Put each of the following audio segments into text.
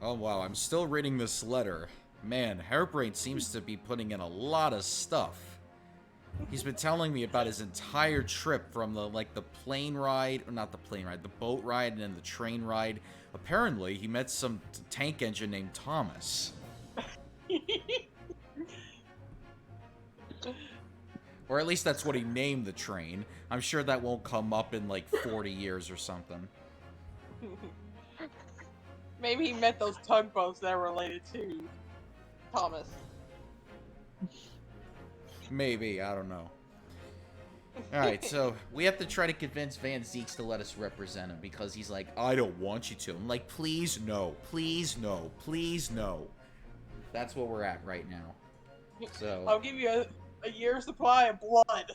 Oh wow, I'm still reading this letter. Man, Hairbrain seems to be putting in a lot of stuff. He's been telling me about his entire trip from the plane ride, or not the plane ride, the boat ride and then the train ride. Apparently, he met some tank engine named Thomas. Or at least that's what he named the train. I'm sure that won't come up in like 40 years or something. Maybe he met those tugboats that are related to Thomas. Maybe, I don't know. Alright, so we have to try to convince Van Zeeks to let us represent him because he's like, I don't want you to. I'm like, please no, please no, please no. That's what we're at right now. So I'll give you a year's supply of blood.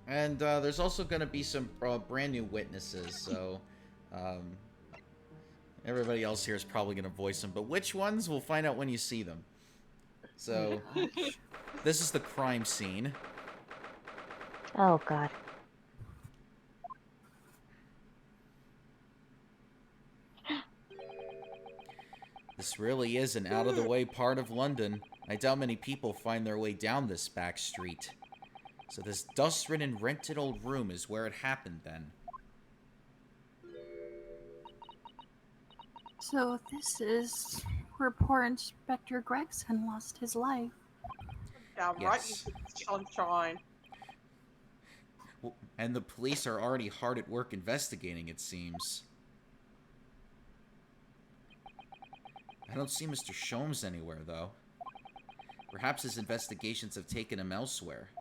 and there's also going to be some brand new witnesses, so everybody else here is probably going to voice them, but which ones? We'll find out when you see them. So, this is the crime scene. Oh, God. This really is an out-of-the-way part of London. I doubt many people find their way down this back street. So this dust-ridden rented old room is where it happened then. So this is where poor Inspector Gregson lost his life. Yeah, Yes. right into the sunshine. And the police are already hard at work investigating, it seems. I don't see Mr. Sholmes anywhere, though. Perhaps his investigations have taken him elsewhere.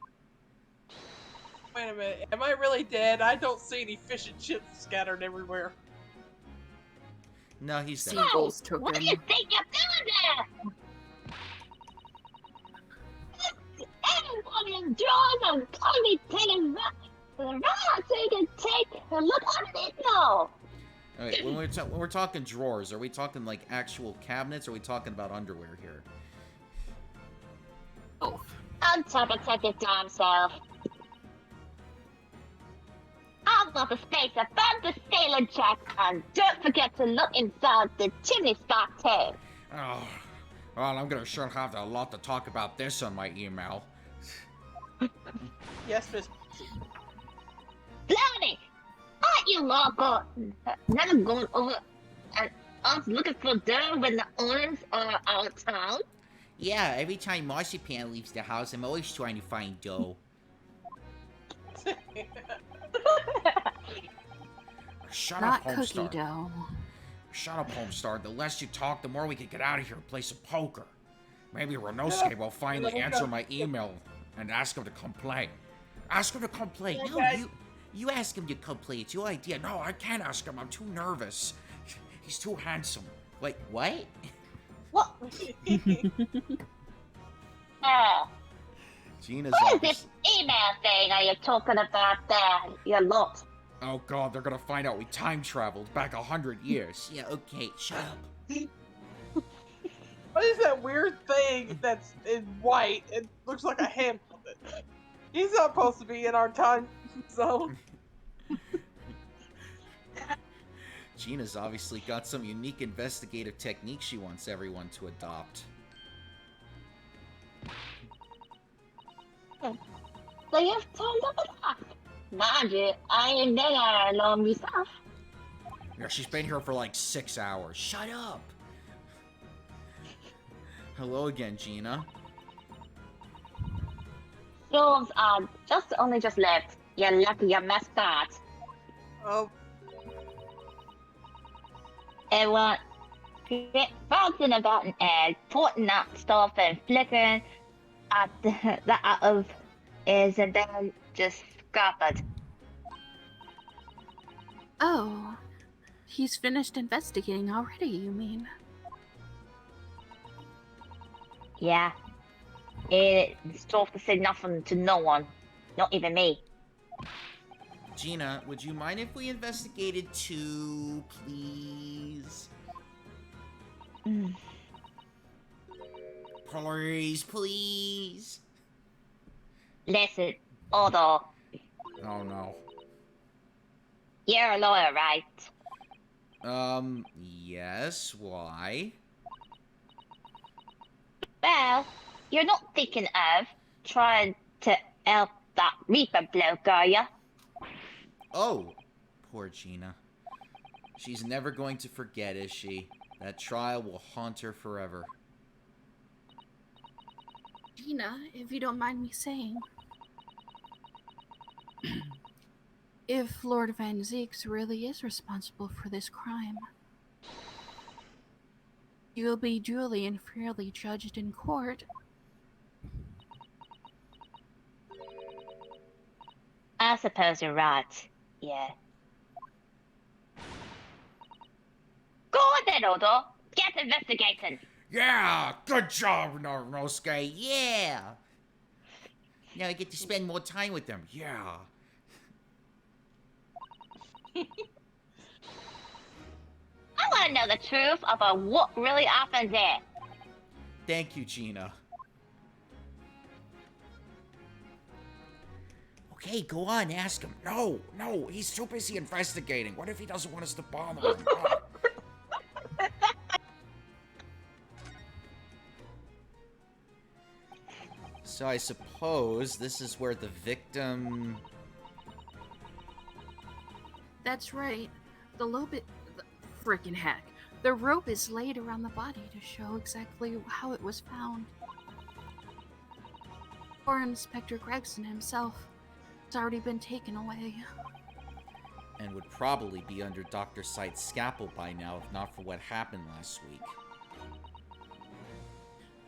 Wait a minute, am I really dead? I don't see any fish and chips scattered everywhere. No, he's dead. Seagulls took What do him. you think you're doing there? Anyone in drawers and totally taking that so you can take a look underneath now. Alright, when we're talking drawers, are we talking like actual cabinets, or are we talking about underwear here? Both. On top of take your damn self. I've got the space above the sailor jack, and don't forget to look inside the chimney spout too. Oh, well, I'm gonna sure have a lot to talk about this on my email. Yes, Miss. Blimey! Aren't you local? Never going over and us looking for them when the owners are out of town? Yeah, every time Marzipan leaves the house, I'm always trying to find dough. Shut Not up, cookie Homestar. dough. Shut up, Homestar. The less you talk, the more we can get out of here and play some poker. Maybe Renosuke will finally answer my email and ask him to come play. Ask him to come play. No, Okay. you ask him to come play. It's your idea. No, I can't ask him. I'm too nervous. He's too handsome. Wait, what? What? Gina's What is obvious. this email thing are you talking about there, you lot? Oh god, they're gonna find out we time traveled back 100 years. Yeah, okay, shut up. What is that weird thing that's in white? It looks like a hand puppet. He's not supposed to be in our time zone. Gina's obviously got some unique investigative technique she wants everyone to adopt. So you've turned up enough. Mind you, I ain't been there long myself. Yeah, she's been here for like 6 hours. Shut up! Hello again, Gina. Yours are only just left. You're lucky you messed that. Oh, Everyone bouncing about an egg, putting out stuff and flickering at the out of is and then just scuppered. Oh, he's finished investigating already, you mean? Yeah. It's tough to say nothing to no one. Not even me. Gina, would you mind if we investigated too, please? Mm. Please, please. Listen, Odo, Oh no. you're a lawyer, right? Yes, why? Well, you're not thinking of trying to help that Reaper bloke, are ya? Oh, poor Gina. She's never going to forget, is she? That trial will haunt her forever. Gina, if you don't mind me saying, if Lord Van Zeeks really is responsible for this crime, you will be duly and fairly judged in court. I suppose you're right. Yeah. Go on then, Odo. Get investigating. Yeah! Good job, Nornosuke! Yeah! Now I get to spend more time with them. Yeah. I want to know the truth about what really happened there. Thank you, Gina. Okay, go on, ask him. No, he's too busy investigating. What if he doesn't want us to bother him? So I suppose this is where the victim... That's right. The frickin' heck. The rope is laid around the body to show exactly how it was found. Poor Inspector Gregson himself has already been taken away. and would probably be under Dr. Sight's scalpel by now if not for what happened last week.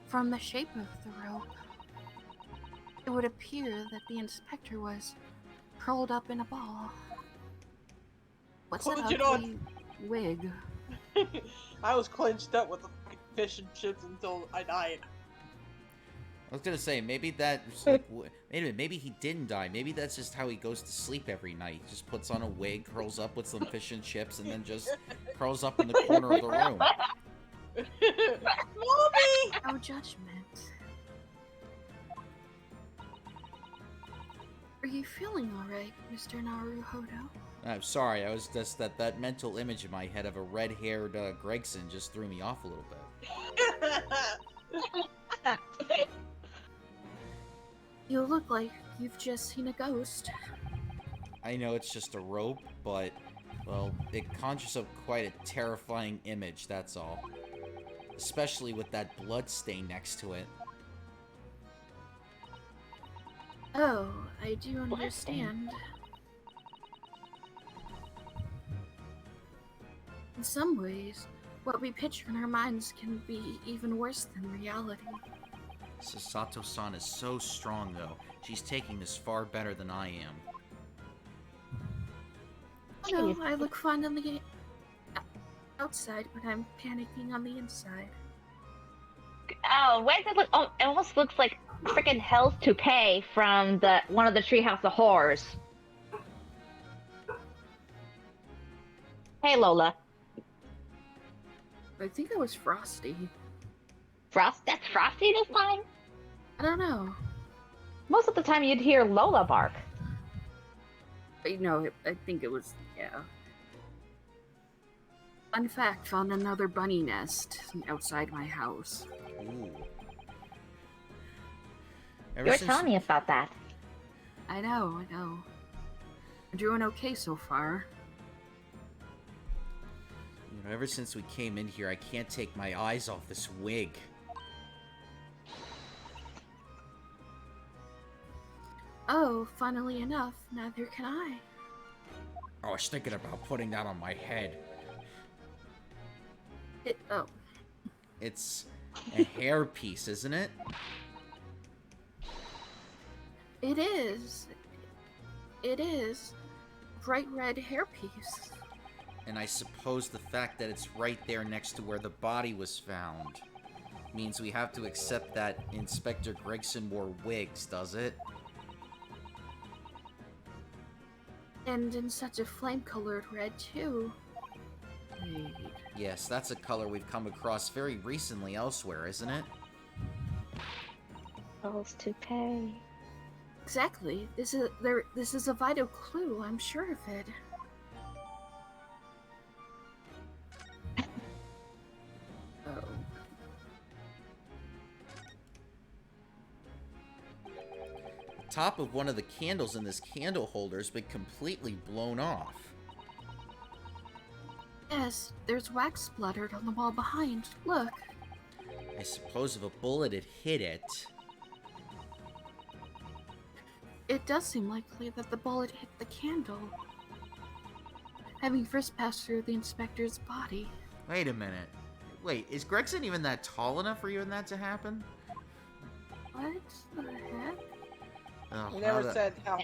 From the shape of the rope, it would appear that the inspector was curled up in a ball. What's that Clench it ugly wig? I was clenched up with the fucking fish and chips until I died. I was gonna say, maybe that... Like, wait a minute, maybe he didn't die. Maybe that's just how he goes to sleep every night. He just puts on a wig, curls up with some fish and chips, and then just curls up in the corner of the room. Mommy! No judgment. Are you feeling alright, Mr. Naruhodo? I'm sorry, I was just... That mental image in my head of a red-haired Gregson just threw me off a little bit. You look like you've just seen a ghost. I know it's just a rope, but... Well, it conjures up quite a terrifying image, that's all. Especially with that blood stain next to it. Oh, I do understand. In some ways, what we picture in our minds can be even worse than reality. Sasato-san is so strong, though. She's taking this far better than I am. No, I look fine on the outside, but I'm panicking on the inside. Oh, why does it look? Oh, it almost looks like freaking Hell's Toupee from one of the Treehouse of Horrors. Hey, Lola. I think it was Frosty. That's Frosty this time? I don't know. Most of the time you'd hear Lola bark. But no, I think it was, yeah. Fun fact, found another bunny nest outside my house. Ooh. You were telling me about that. I know. I'm doing okay so far. You know, ever since we came in here, I can't take my eyes off this wig. Oh, funnily enough, neither can I. I was thinking about putting that on my head. Oh. It's a hairpiece, isn't it? It is. It is. Bright red hairpiece. And I suppose the fact that it's right there next to where the body was found means we have to accept that Inspector Gregson wore wigs, does it? And in such a flame-colored red, too. Wait. Yes, that's a color we've come across very recently elsewhere, isn't it? Hell's Toupee. Exactly. This is a vital clue, I'm sure of it. top of one of the candles in this candle holder has been completely blown off. Yes, there's wax splattered on the wall behind. Look. I suppose if a bullet had hit it... It does seem likely that the bullet hit the candle, having first passed through the inspector's body. Wait a minute. Wait, is Gregson even that tall enough for even that to happen? What the heck? Oh, He now never that- said how.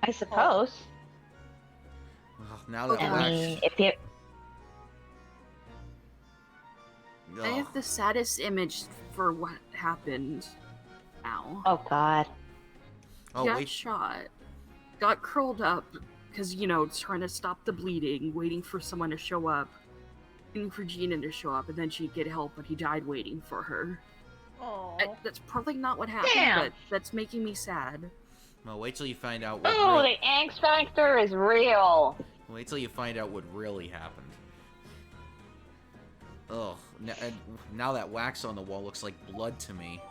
I suppose. Oh, now that Okay. I wax... mean, if you I Ugh. have the saddest image for what happened now. oh god. Oh, Got wait. shot, got curled up, because, you know, trying to stop the bleeding, waiting for someone to show up, waiting for Gina to show up, and then she'd get help, but he died waiting for her. Oh. That's probably not what happened, Damn. but that's making me sad. Well, wait till you find out what... Oh, real- the angst factor is real. Wait till you find out what really happened. Ugh. And now that wax on the wall looks like blood to me.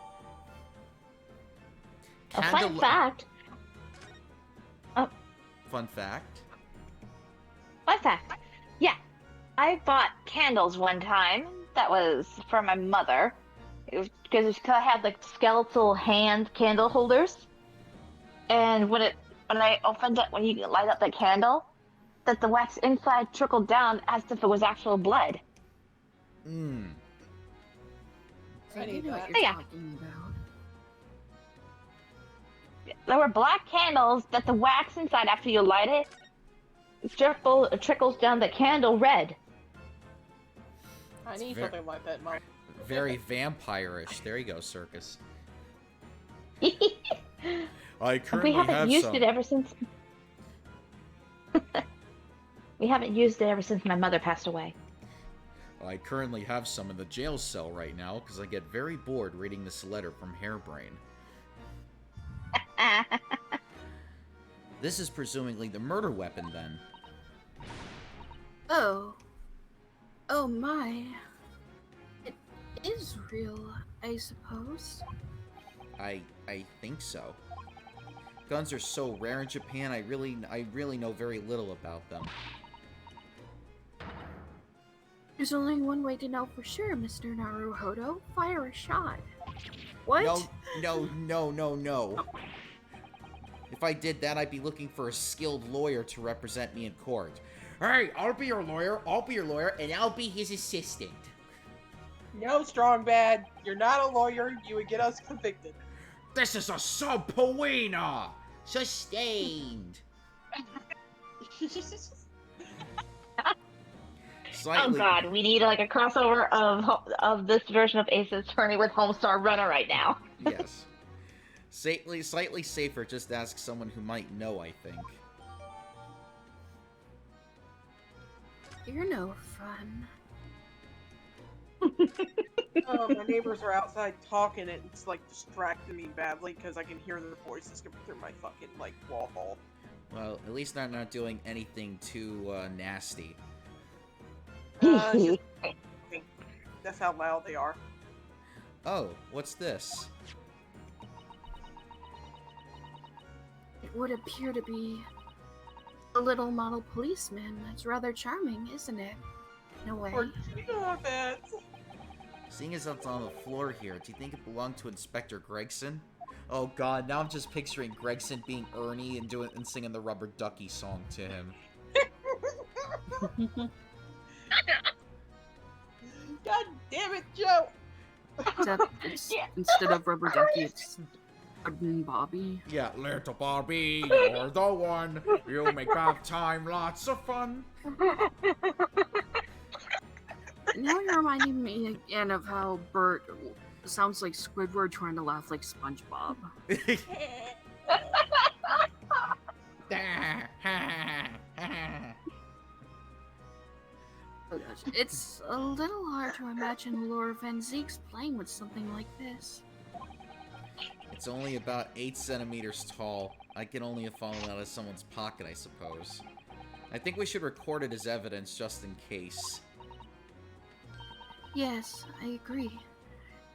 A fun Candle- fact. Fun fact. Fun fact. Yeah, I bought candles one time. That was for my mother. It was because I had like skeletal hand candle holders, and when I opened it, when you light up the candle, that the wax inside trickled down as if it was actual blood. Mmm. I need know that. what you're Yeah. talking about. There were black candles that the wax inside, after you light it, trickles down the candle red. I need very- something like that, Mom. Very vampire-ish. There you go, Circus. we I currently haven't have used some. it ever since. We haven't used it ever since my mother passed away. I currently have some in the jail cell right now because I get very bored reading this letter from Hairbrain. This is presumably the murder weapon, then. Oh. Oh my. It is real, I suppose. I think so. Guns are so rare in Japan, I really know very little about them. There's only one way to know for sure, Mr. Naruhodo. Fire a shot. What? No. If I did that, I'd be looking for a skilled lawyer to represent me in court. Hey, I'll be your lawyer, and I'll be his assistant. No, Strong Bad. You're not a lawyer. You would get us convicted. This is a subpoena! Sustained! Oh Slightly, god, we need like a crossover of this version of Ace Attorney with Homestar Runner right now. yes. Slightly safer, just ask someone who might know, I think. You're no fun. Oh, my neighbors are outside talking, and it's like distracting me badly because I can hear their voices coming through my fucking like wall. Well, at least I'm not doing anything too nasty. It's just- That's how loud they are. Oh, what's this? It would appear to be a little model policeman. That's rather charming, isn't it? No way. Or you know that. Seeing as it's on the floor here, do you think it belonged to Inspector Gregson? Oh god, now I'm just picturing Gregson being Ernie and singing the Rubber Ducky song to him. God damn it, Joe! Except it's, Yeah. instead of Rubber Ducky, it's Sudden Bobby. Yeah, little Barbie, you're the one. You make bath time lots of fun. Now you're reminding me again of how Bert sounds like Squidward trying to laugh like SpongeBob. Oh gosh, it's a little hard to imagine Laura Van Zeek's playing with something like this. It's only about 8 centimeters tall. I can only have fallen out of someone's pocket, I suppose. I think we should record it as evidence just in case. Yes, I agree.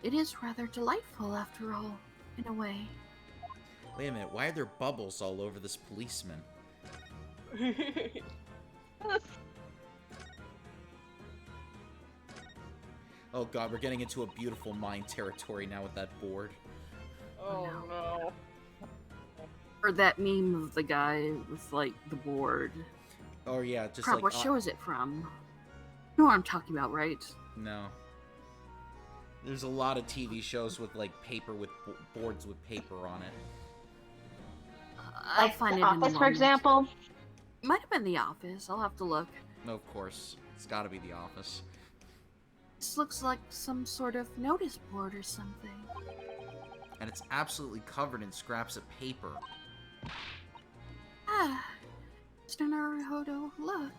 It is rather delightful after all, in a way. Wait a minute, why are there bubbles all over this policeman? Oh god, we're getting into a beautiful mine territory now with that board. Oh no. Or that meme of the guy with, like, the board. Oh yeah, just Crap, like... what show is it from? You know what I'm talking about, right? No. There's a lot of TV shows with, like, paper with... boards with paper on it. I'll Like find The it in a Office, for moment. example. Might have been The Office. I'll have to look. No, of course. It's gotta be The Office. This looks like some sort of notice board or something. And it's absolutely covered in scraps of paper. Ah, Mr. Naruhodo, look.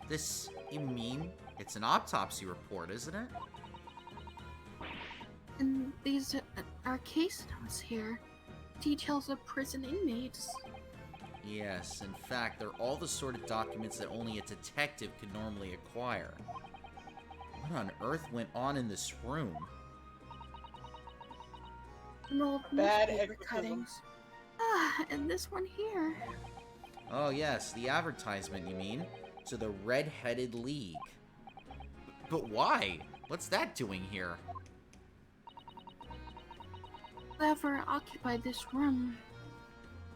This... you mean? It's an autopsy report, isn't it? And these are case notes here. Details of prison inmates. Yes, in fact, they're all the sort of documents that only a detective could normally acquire. What on earth went on in this room? An old Bad newspaper exorcism. cuttings. Ah, and this one here. Oh yes, the advertisement, you mean? To the Red-Headed League. But why? What's that doing here? Whoever occupied this room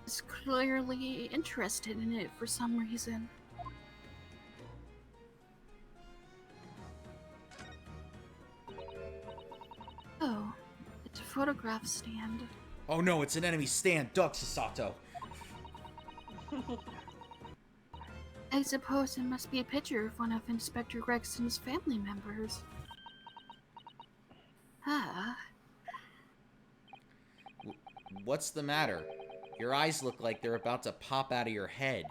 is clearly interested in it for some reason. Oh, it's a photograph stand. Oh no, it's an enemy stand! Duck, Sasato! I suppose it must be a picture of one of Inspector Gregson's family members. Ah, What's the matter? Your eyes look like they're about to pop out of your head.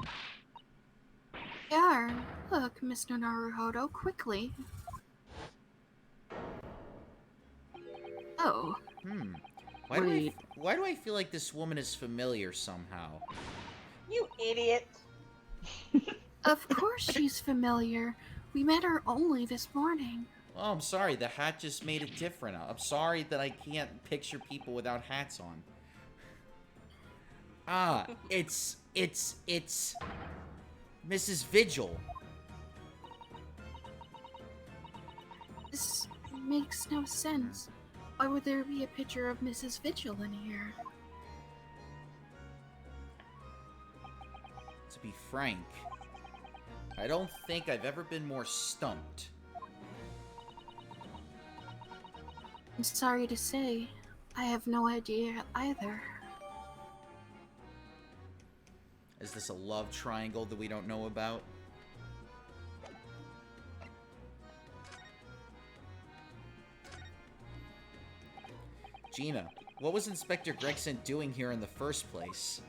yeah. Look, Mr. Naruhodo, quickly. Oh, Why do I feel like this woman is familiar somehow? You idiot. of course she's familiar. We met her only this morning. Oh, I'm sorry, the hat just made it different. I'm sorry that I can't picture people without hats on. Ah, it's Mrs. Vigil. This makes no sense. Why would there be a picture of Mrs. Vigil in here? To be frank, I don't think I've ever been more stumped. I'm sorry to say, I have no idea either. Is this a love triangle that we don't know about? Gina, what was Inspector Gregson doing here in the first place?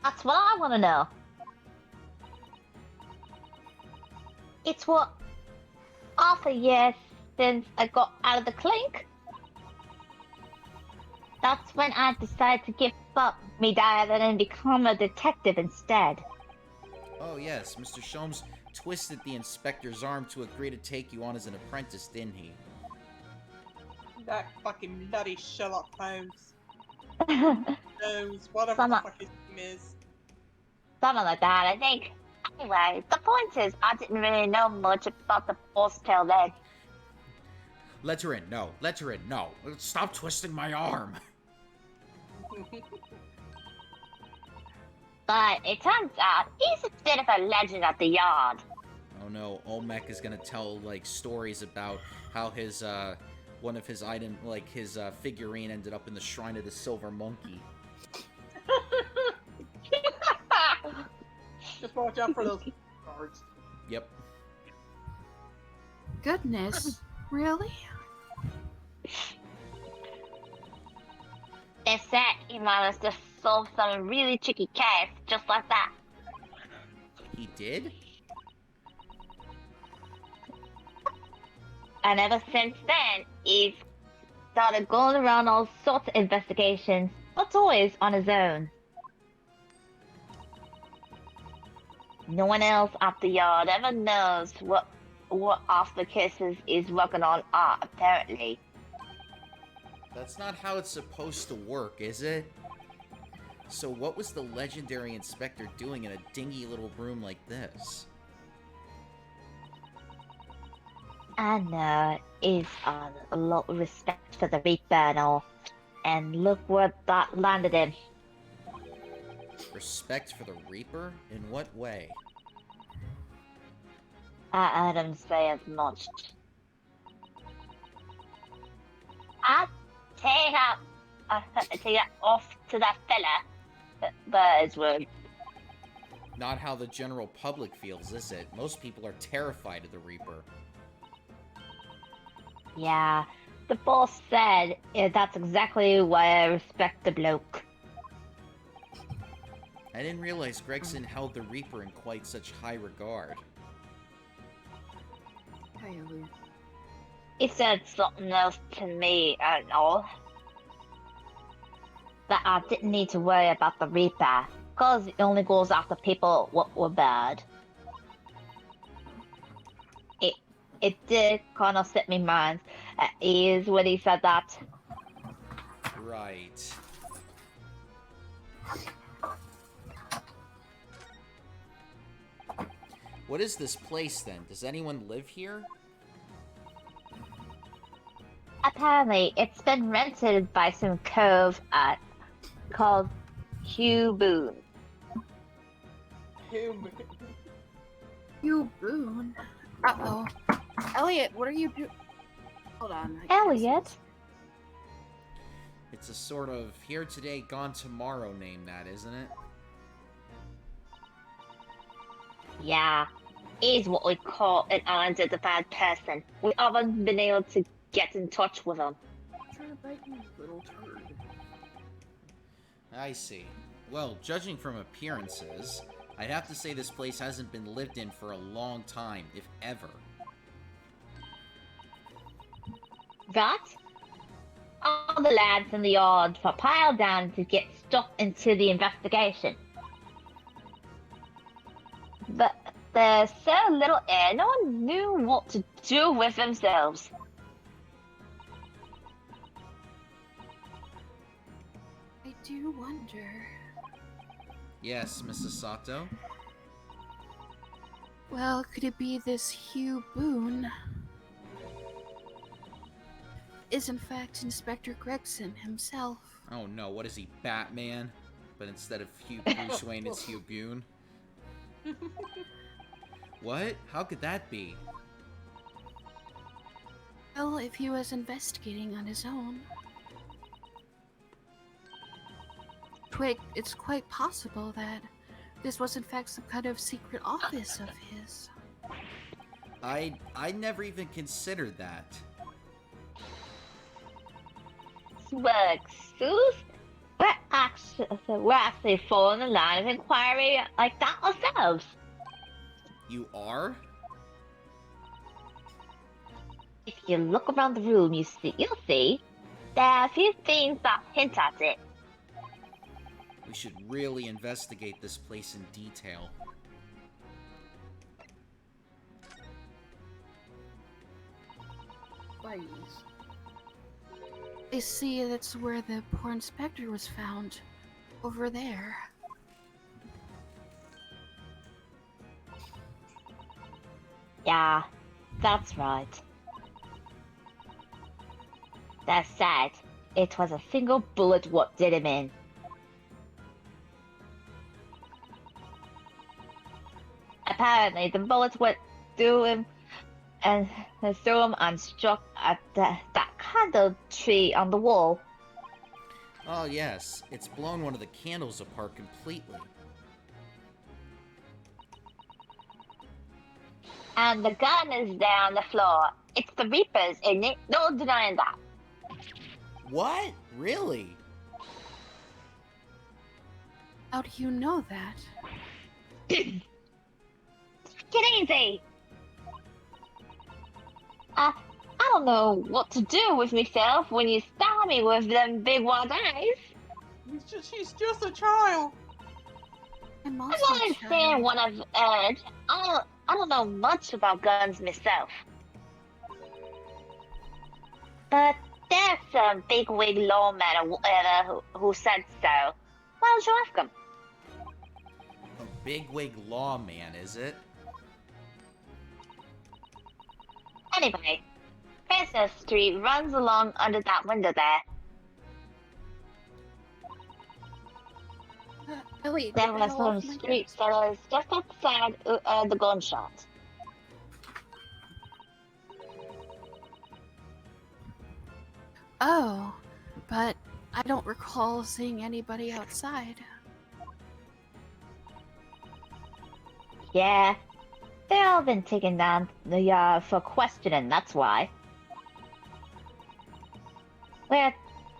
That's what I want to know. It's what half a year since I got out of the clink. That's when I decided to give up me dad and become a detective instead. Oh yes, Mr. Sholmes twisted the inspector's arm to agree to take you on as an apprentice, didn't he? That fucking nutty Sherlock Holmes. Something Holmes, whatever Some- the fuck his name is. like that, I think. Anyway, the point is, I didn't really know much about the force till then. Let her in, no. Let her in, no. Stop twisting my arm. But it turns out he's a bit of a legend at the yard. Oh no, Olmec is gonna tell, like, stories about how his, one of his item, like, his, figurine ended up in the Shrine of the Silver Monkey. Just watch out for those cards. Yep. Goodness, really? They said he managed to solve some really tricky case just like that. He did? And ever since then, he's started going around all sorts of investigations, but always on his own. No one else at the yard ever knows what half the cases he's working on are, apparently. That's not how it's supposed to work, is it? So what was the legendary inspector doing in a dingy little room like this? Anna is on a lot of respect for the Reaper and all. And look where that landed him. Respect for the Reaper? In what way? I don't say as much. I take that off to that fella. But word. Not how the general public feels, is it? Most people are terrified of the Reaper. Yeah, the boss said that's exactly why I respect the bloke. I didn't realize Gregson held the Reaper in quite such high regard. Hi, Ellie. He said something else to me and all. That I didn't need to worry about the Reaper, cause it only goes after people what were bad. It did kind of set me mind at ease when he said that. Right. What is this place, then? Does anyone live here? Apparently, it's been rented by some cove called Hugh Boone. Human. You Boone. Uh-oh. Elliot, what are you doing? Hold on. I can't see Elliot? this. It's a sort of here today, gone tomorrow name, that, isn't it? Yeah, he's what we call an unidentified person. We haven't been able to get in touch with him. Trying to bite me, little turd. I see. Well, judging from appearances, I'd have to say this place hasn't been lived in for a long time, if ever. That? All the lads in the yard were piled down to get stuck into the investigation. But there's so little air, no one knew what to do with themselves. I do wonder. Yes, Mrs. Sato? Well, could it be this Hugh Boone is in fact Inspector Gregson himself? Oh no, what is he, Batman? But instead of Hugh Bruce Wayne, it's Hugh Boone? What? How could that be? Well, if he was investigating on his own. It's quite possible that this was in fact some kind of secret office of his. I never even considered that. Swag, Suze? We're actually following a line of inquiry like that ourselves. You are? If you look around the room, you'll see there are a few things that hint at it. We should really investigate this place in detail. Please. I see that's where the poor inspector was found. Over there. Yeah, that's right. That said, it was a single bullet what did him in. Apparently, the bullet went through him and struck at that candle tree on the wall. Oh yes, it's blown one of the candles apart completely. And the gun is there on the floor. It's the Reaper's, isn't it? No denying that. What? Really? How do you know that? Get easy! I don't know what to do with myself when you stab me with them big wide eyes. She's just a child. I'm I also don't understand what I've heard. I don't know much about guns myself. But There's some bigwig lawman who said so. Why don't you ask him? A bigwig lawman, is it? Anyway, Princess Street runs along under that window there. Oh wait, There get the were hell off some my street desk. sellers just outside the gunshot. Oh, but I don't recall seeing anybody outside. Yeah, they've all been taken down the yard for questioning, that's why. We're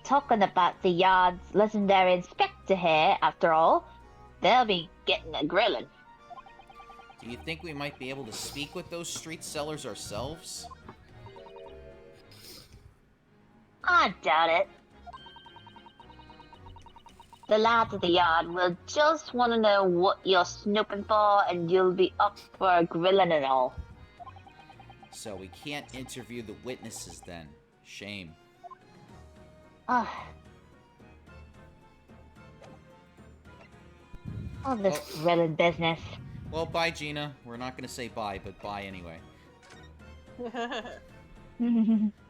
talking about the yard's legendary inspector here, after all. They'll be getting a grilling. Do you think we might be able to speak with those street sellers ourselves? I doubt it. The lads at the yard will just want to know what you're snooping for, and you'll be up for a grilling and all. So we can't interview the witnesses then. Shame. Ah. All this grilling business. Well, bye, Gina. We're not gonna say bye, but bye anyway.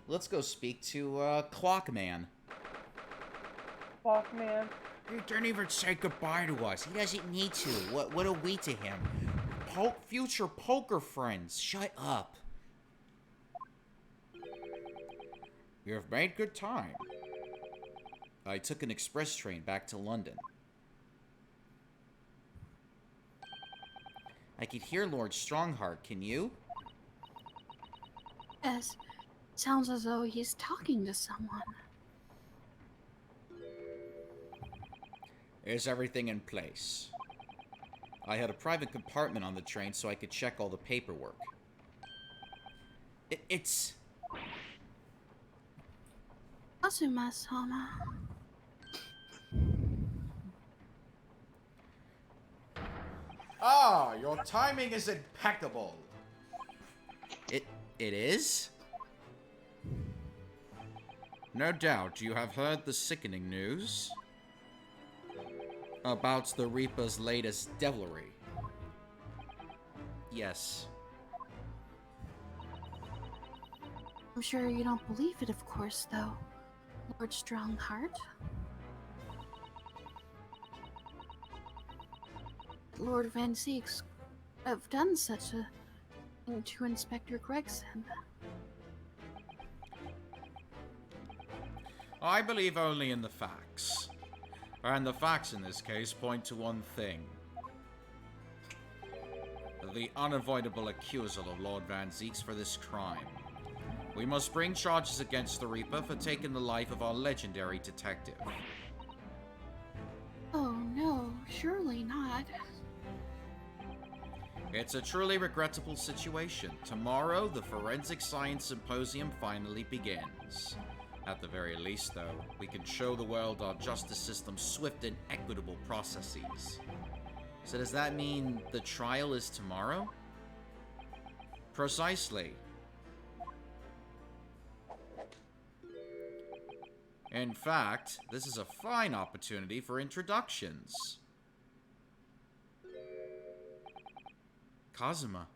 Let's go speak to, Clockman. Walkman. He didn't even say goodbye to us. He doesn't need to. What are we to him? Future poker friends. Shut up. You have made good time. I took an express train back to London. I could hear Lord Strongheart. Can you? Yes, sounds as though he's talking to someone. Is everything in place? I had a private compartment on the train so I could check all the paperwork. It's... Kazuma-sama. Ah, your timing is impeccable. It is? No doubt you have heard the sickening news about the Reaper's latest devilry. Yes. I'm sure you don't believe it, of course, though, Lord Strongheart. Lord Van Zeeks have done such a thing to Inspector Gregson. I believe only in the facts. And the facts in this case point to one thing. The unavoidable accusal of Lord Van Zeeks for this crime. We must bring charges against the Reaper for taking the life of our legendary detective. Oh no, surely not. It's a truly regrettable situation. Tomorrow, the Forensic Science Symposium finally begins. At the very least, though, we can show the world our justice system's swift and equitable processes. So does that mean the trial is tomorrow? Precisely. In fact, this is a fine opportunity for introductions. Kazuma.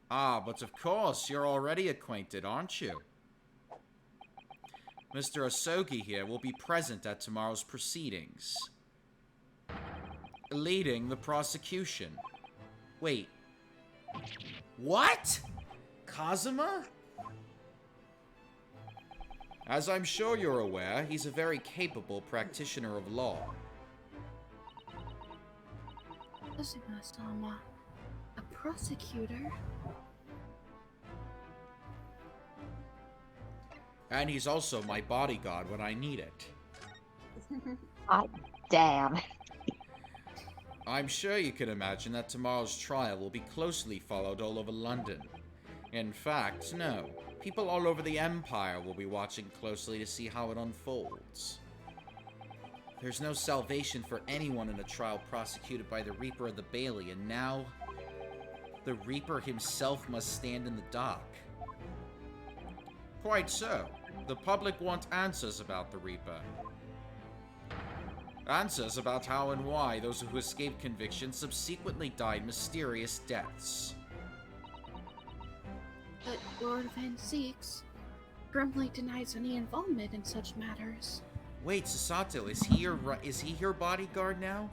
Ah, but of course, you're already acquainted, aren't you? Mr. Asogi here will be present at tomorrow's proceedings. Leading the prosecution. Wait. What? Kazuma? As I'm sure you're aware, he's a very capable practitioner of law. Kazuma-sama, a prosecutor? And he's also my bodyguard when I need it. Hot damn. I'm sure you can imagine that tomorrow's trial will be closely followed all over London. In fact, no. People all over the Empire will be watching closely to see how it unfolds. There's no salvation for anyone in a trial prosecuted by the Reaper of the Bailey, and now... the Reaper himself must stand in the dock. Quite so. The public want answers about the Reaper. Answers about how and why those who escaped conviction subsequently died mysterious deaths. But Lord Van Zeeks firmly denies any involvement in such matters. Wait, Sasato, is he your bodyguard now?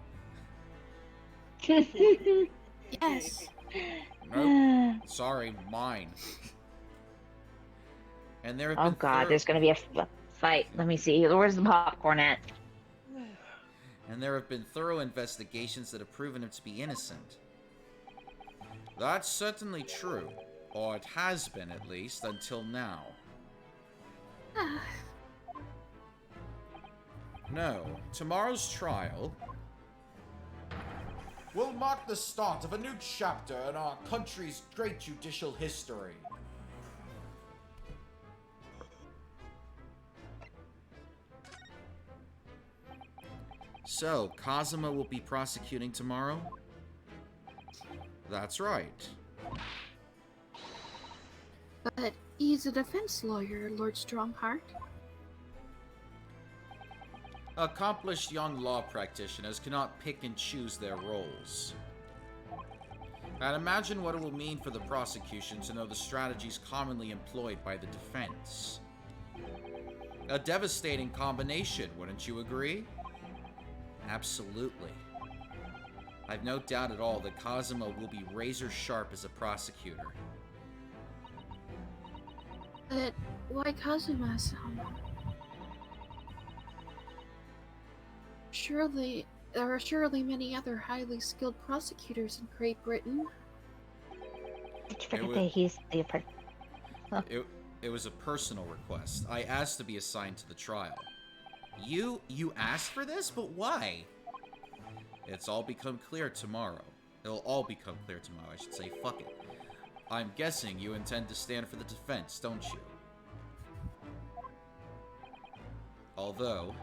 Yes. Nope. Sorry, mine. And there have Oh been god, there's gonna be a fight. Let me see. Where's the popcorn at? And there have been thorough investigations that have proven him to be innocent. That's certainly true. Or it has been, at least, until now. No, tomorrow's trial will mark the start of a new chapter in our country's great judicial history. So, Kazuma will be prosecuting tomorrow? That's right. But he's a defense lawyer, Lord Strongheart. Accomplished young law practitioners cannot pick and choose their roles. And imagine what it will mean for the prosecution to know the strategies commonly employed by the defense. A devastating combination, wouldn't you agree? Absolutely. I've no doubt at all that Kazuma will be razor sharp as a prosecutor. But why Kazuma-san? There are surely many other highly skilled prosecutors in Great Britain. Did you forget that he's the It was a personal request. I asked to be assigned to the trial. You asked for this? But why? It's all become clear tomorrow. It'll all become clear tomorrow, I should say. Fuck it. I'm guessing you intend to stand for the defense, don't you? Although,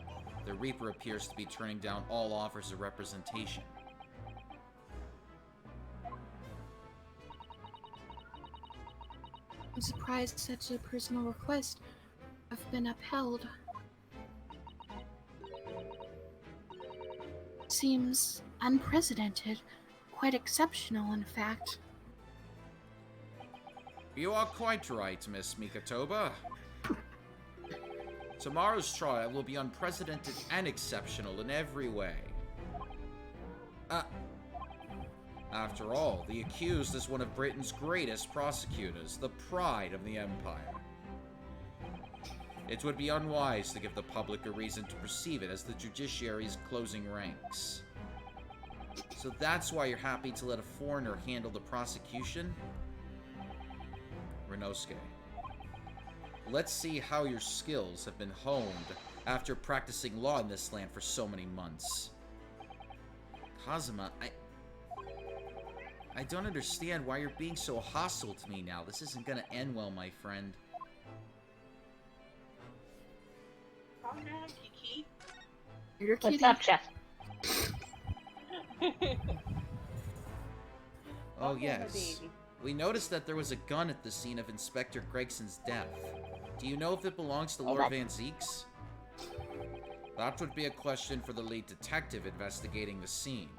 the Reaper appears to be turning down all offers of representation. I'm surprised such a personal request have been upheld. Seems unprecedented, quite exceptional, in fact. You are quite right, Miss Mikatoba. Tomorrow's trial will be unprecedented and exceptional in every way. After all, the accused is one of Britain's greatest prosecutors, the pride of the Empire. It would be unwise to give the public a reason to perceive it as the judiciary's closing ranks. So that's why you're happy to let a foreigner handle the prosecution? Renosuke, let's see how your skills have been honed after practicing law in this land for so many months. Kazuma, I don't understand why you're being so hostile to me now. This isn't gonna end well, my friend. Calm down, Kiki. You're What's kidding. up, Chef? Oh, Okay, yes. baby. We noticed that there was a gun at the scene of Inspector Gregson's death. Do you know if it belongs to Oh, Lord that- Van Zeeks? That would be a question for the lead detective investigating the scene.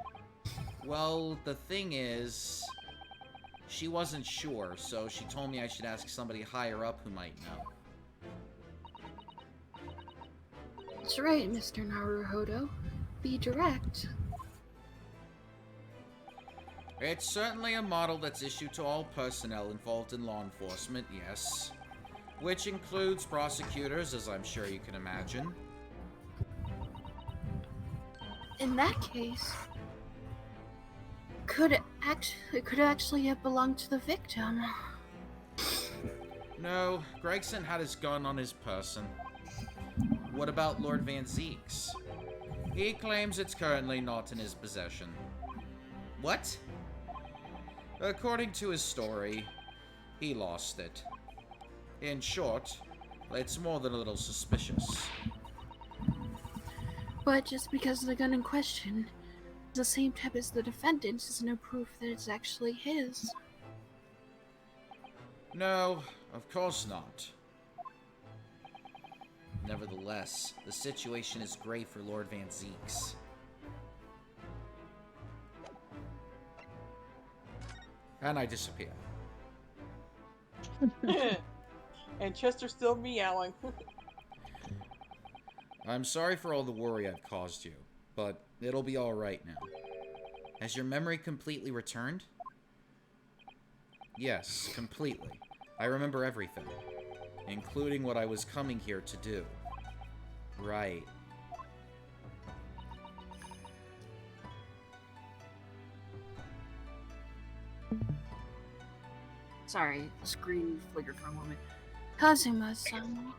Well, the thing is, she wasn't sure, so she told me I should ask somebody higher up who might know. That's right, Mr. Naruhodo. Be direct. It's certainly a model that's issued to all personnel involved in law enforcement, yes. Which includes prosecutors, as I'm sure you can imagine. In that case, could it actually have belonged to the victim? No, Gregson had his gun on his person. What about Lord Van Zeeks? He claims it's currently not in his possession. What? According to his story, he lost it. In short, it's more than a little suspicious. But just because the gun in question is the same type as the defendant's is no proof that it's actually his. No, of course not. Nevertheless, the situation is grave for Lord Van Zeeks. And I disappear. And Chester's still meowing. I'm sorry for all the worry I've caused you, but it'll be alright now. Has your memory completely returned? Yes, completely. I remember everything, including what I was coming here to do. Right. Sorry, the screen flickered for a moment. Kazuma-san.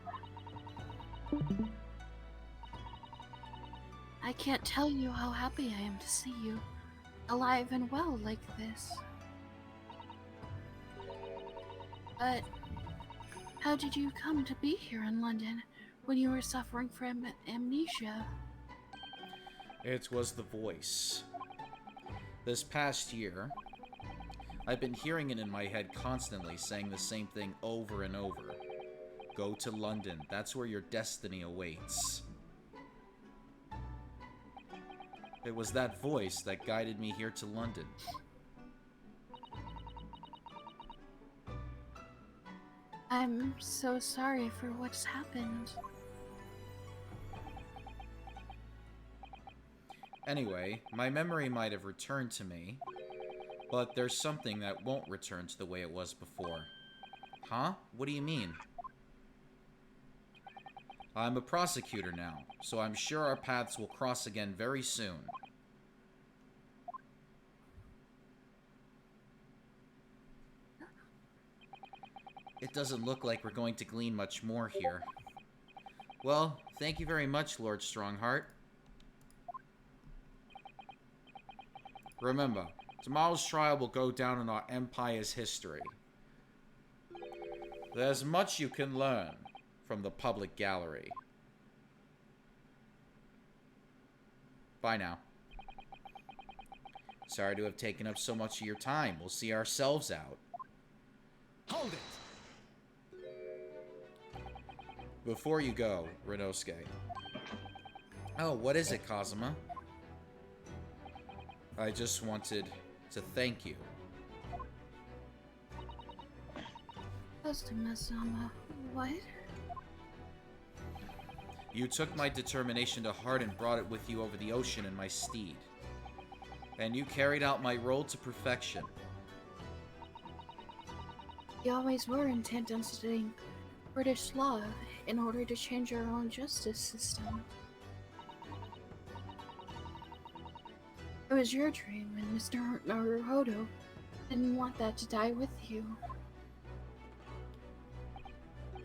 I can't tell you how happy I am to see you, alive and well like this. But how did you come to be here in London when you were suffering from amnesia? It was the voice. This past year, I've been hearing it in my head constantly, saying the same thing over and over. Go to London. That's where your destiny awaits. It was that voice that guided me here to London. I'm so sorry for what's happened. Anyway, my memory might have returned to me, but there's something that won't return to the way it was before. Huh? What do you mean? I'm a prosecutor now, so I'm sure our paths will cross again very soon. It doesn't look like we're going to glean much more here. Well, thank you very much, Lord Strongheart. Remember, tomorrow's trial will go down in our Empire's history. There's much you can learn from the public gallery. Bye now. Sorry to have taken up so much of your time. We'll see ourselves out. Hold it! Before you go, Rinosuke. Oh, what is it, Kazuma? I just wanted to thank you. Kazuma-sama, what? You took my determination to heart and brought it with you over the ocean in my steed. And you carried out my role to perfection. You always were intent on studying British law in order to change our own justice system. It was your dream, and Mr. Naruhodo didn't want that to die with you.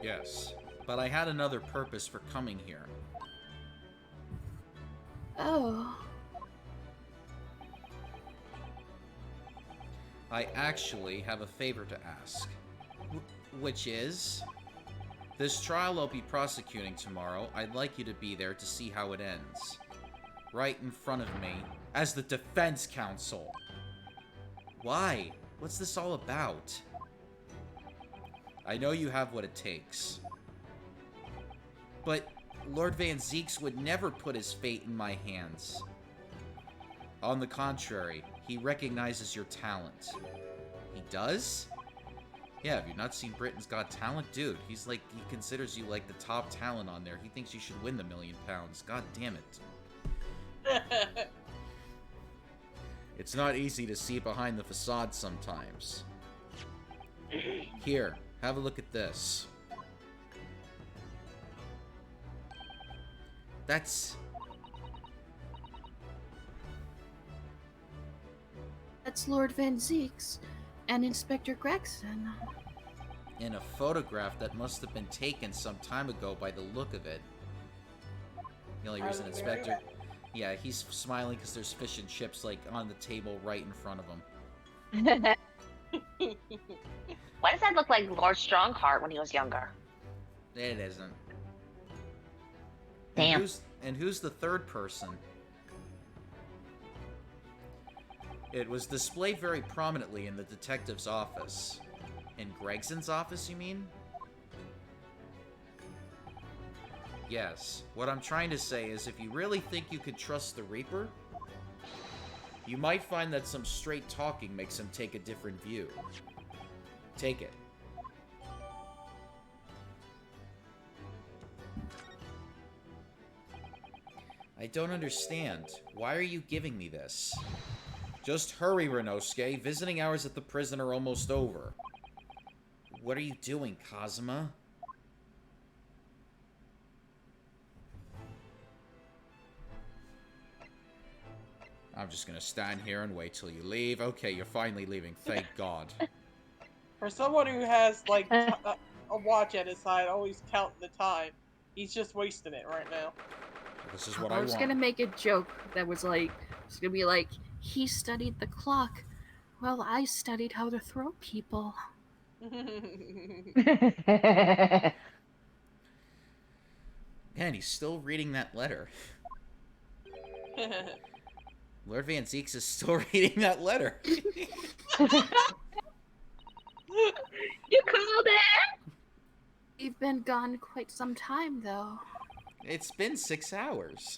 Yes, but I had another purpose for coming here. Oh. I actually have a favor to ask. Which is? This trial I'll be prosecuting tomorrow, I'd like you to be there to see how it ends. Right in front of me, as the defense counsel. Why? What's this all about? I know you have what it takes. But Lord Van Zeeks would never put his fate in my hands. On the contrary, he recognizes your talent. He does? Yeah, have you not seen Britain's Got Talent? Dude, he's like, he considers you like the top talent on there. He thinks you should win the £1 million. God damn it. It's not easy to see behind the facade sometimes. Here, have a look at this. That's Lord Van Zeeks and Inspector Gregson. in a photograph that must have been taken some time ago by the look of it. The only reason Inspector... Yeah, he's smiling because there's fish and chips, like, on the table right in front of him. Why does that look like Lord Strongheart when he was younger? It isn't. Damn. And who's the third person? It was displayed very prominently in the detective's office. In Gregson's office, you mean? Yes. What I'm trying to say is if you really think you could trust the Reaper, you might find that some straight talking makes him take a different view. Take it. I don't understand. Why are you giving me this? Just hurry, Renosuke. Visiting hours at the prison are almost over. What are you doing, Kazuma? I'm just gonna stand here and wait till you leave. Okay, you're finally leaving. Thank God. For someone who has, like, a watch at his side, always counting the time, he's just wasting it right now. This is what I I was want. gonna make a joke that was like, it's gonna be like, He studied the clock. Well, I studied how to throw people. Man, he's still reading that letter. Lord Van Zeeks is still reading that letter. You called it! You've been gone quite some time, though. It's been 6 hours.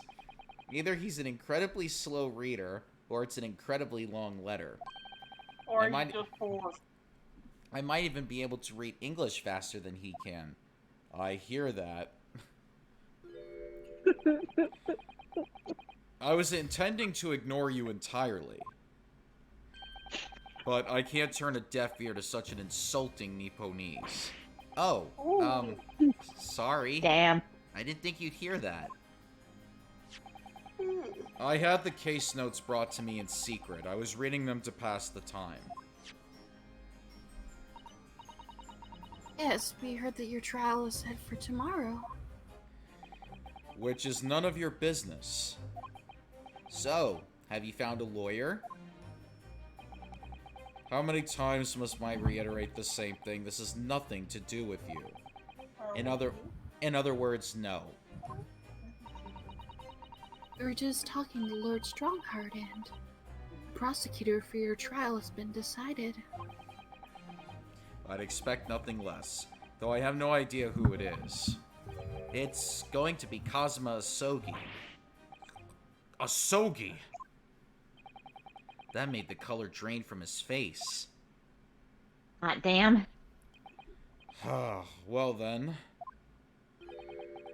Either he's an incredibly slow reader, or it's an incredibly long letter. Or I he's might- just bored. I might even be able to read English faster than he can. I hear that. I was intending to ignore you entirely. But I can't turn a deaf ear to such an insulting Nipponese. Oh, sorry. Damn. I didn't think you'd hear that. I had the case notes brought to me in secret. I was reading them to pass the time. Yes, we heard that your trial is set for tomorrow. Which is none of your business. So, have you found a lawyer? How many times must I reiterate the same thing? This has nothing to do with you. In other words, no. We were just talking to Lord Strongheart, and prosecutor for your trial has been decided. I'd expect nothing less, though I have no idea who it is. It's going to be Kazuma Asogi. Asogi? That made the color drain from his face. Hot damn. Well then.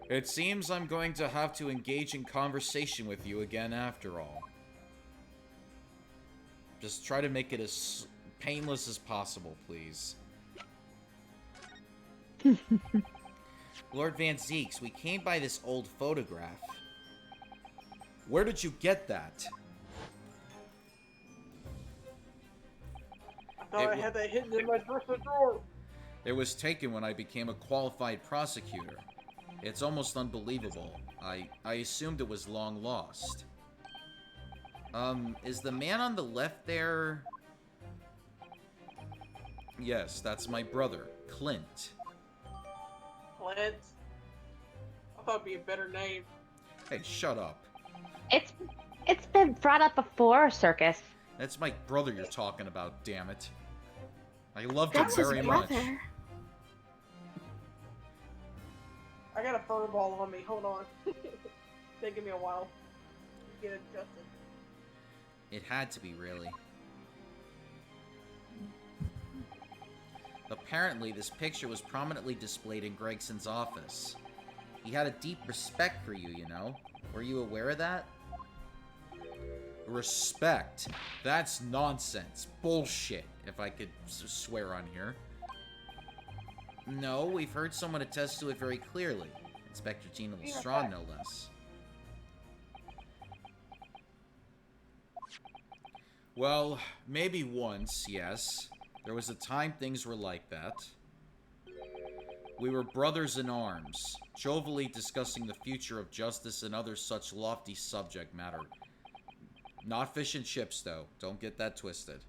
It seems I'm going to have to engage in conversation with you again after all. Just try to make it as painless as possible, please. Lord Van Zeeks, we came by this old photograph. Where did you get that? I thought I had that hidden in my dresser drawer. It was taken when I became a qualified prosecutor. It's almost unbelievable. I assumed it was long lost. Is the man on the left there? Yes, that's my brother, Clint. Clint. I thought it'd be a better name. Hey, shut up. It's been brought up before, Circus. That's my brother you're talking about, damn it. I loved him That's his very much. brother. I got a fur ball on me. Hold on. Taking me a while to get adjusted. It had to be, really. Apparently, this picture was prominently displayed in Gregson's office. He had a deep respect for you, you know? Were you aware of that? Respect? That's nonsense. Bullshit, if I could swear on here. No, we've heard someone attest to it very clearly. Inspector Gina Lestrade, no less. Well, maybe once, yes. There was a time things were like that. We were brothers in arms, jovially discussing the future of justice and other such lofty subject matter. Not fish and chips, though. Don't get that twisted.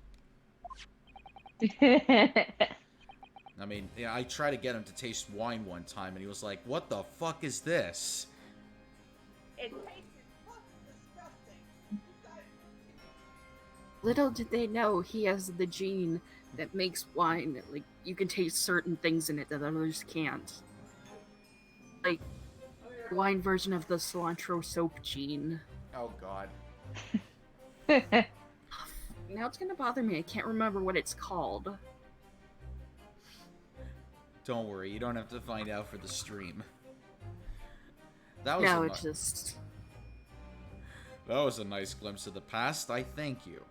I mean, yeah, I tried to get him to taste wine one time, and he was like, "What the fuck is this?" It tastes fucking disgusting. Little did they know he has the gene that makes wine. Like, you can taste certain things in it that others can't. Like, wine version of the cilantro soap gene. Oh god. Now it's gonna bother me. I can't remember what it's called. Don't worry, you don't have to find out for the stream. That was No, a it's just... That was a nice glimpse of the past. I thank you.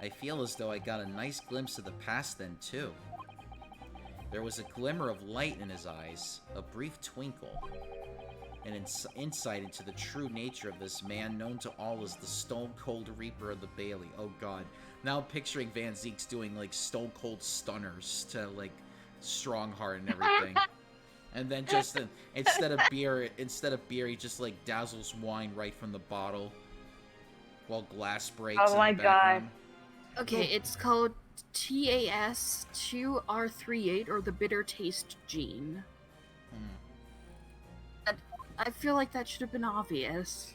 I feel as though I got a nice glimpse of the past then, too. There was a glimmer of light in his eyes, a brief twinkle, an insight into the true nature of this man known to all as the Stone Cold Reaper of the Bailey. Oh god. Now I'm picturing Van Zeek's doing, like, Stone Cold Stunners to, like, Strongheart and everything. And then just, instead of beer, he just, like, dazzles wine right from the bottle while glass breaks Oh in my the background. Okay, it's called TAS2R38, or the bitter taste gene. Hmm. I feel like that should have been obvious.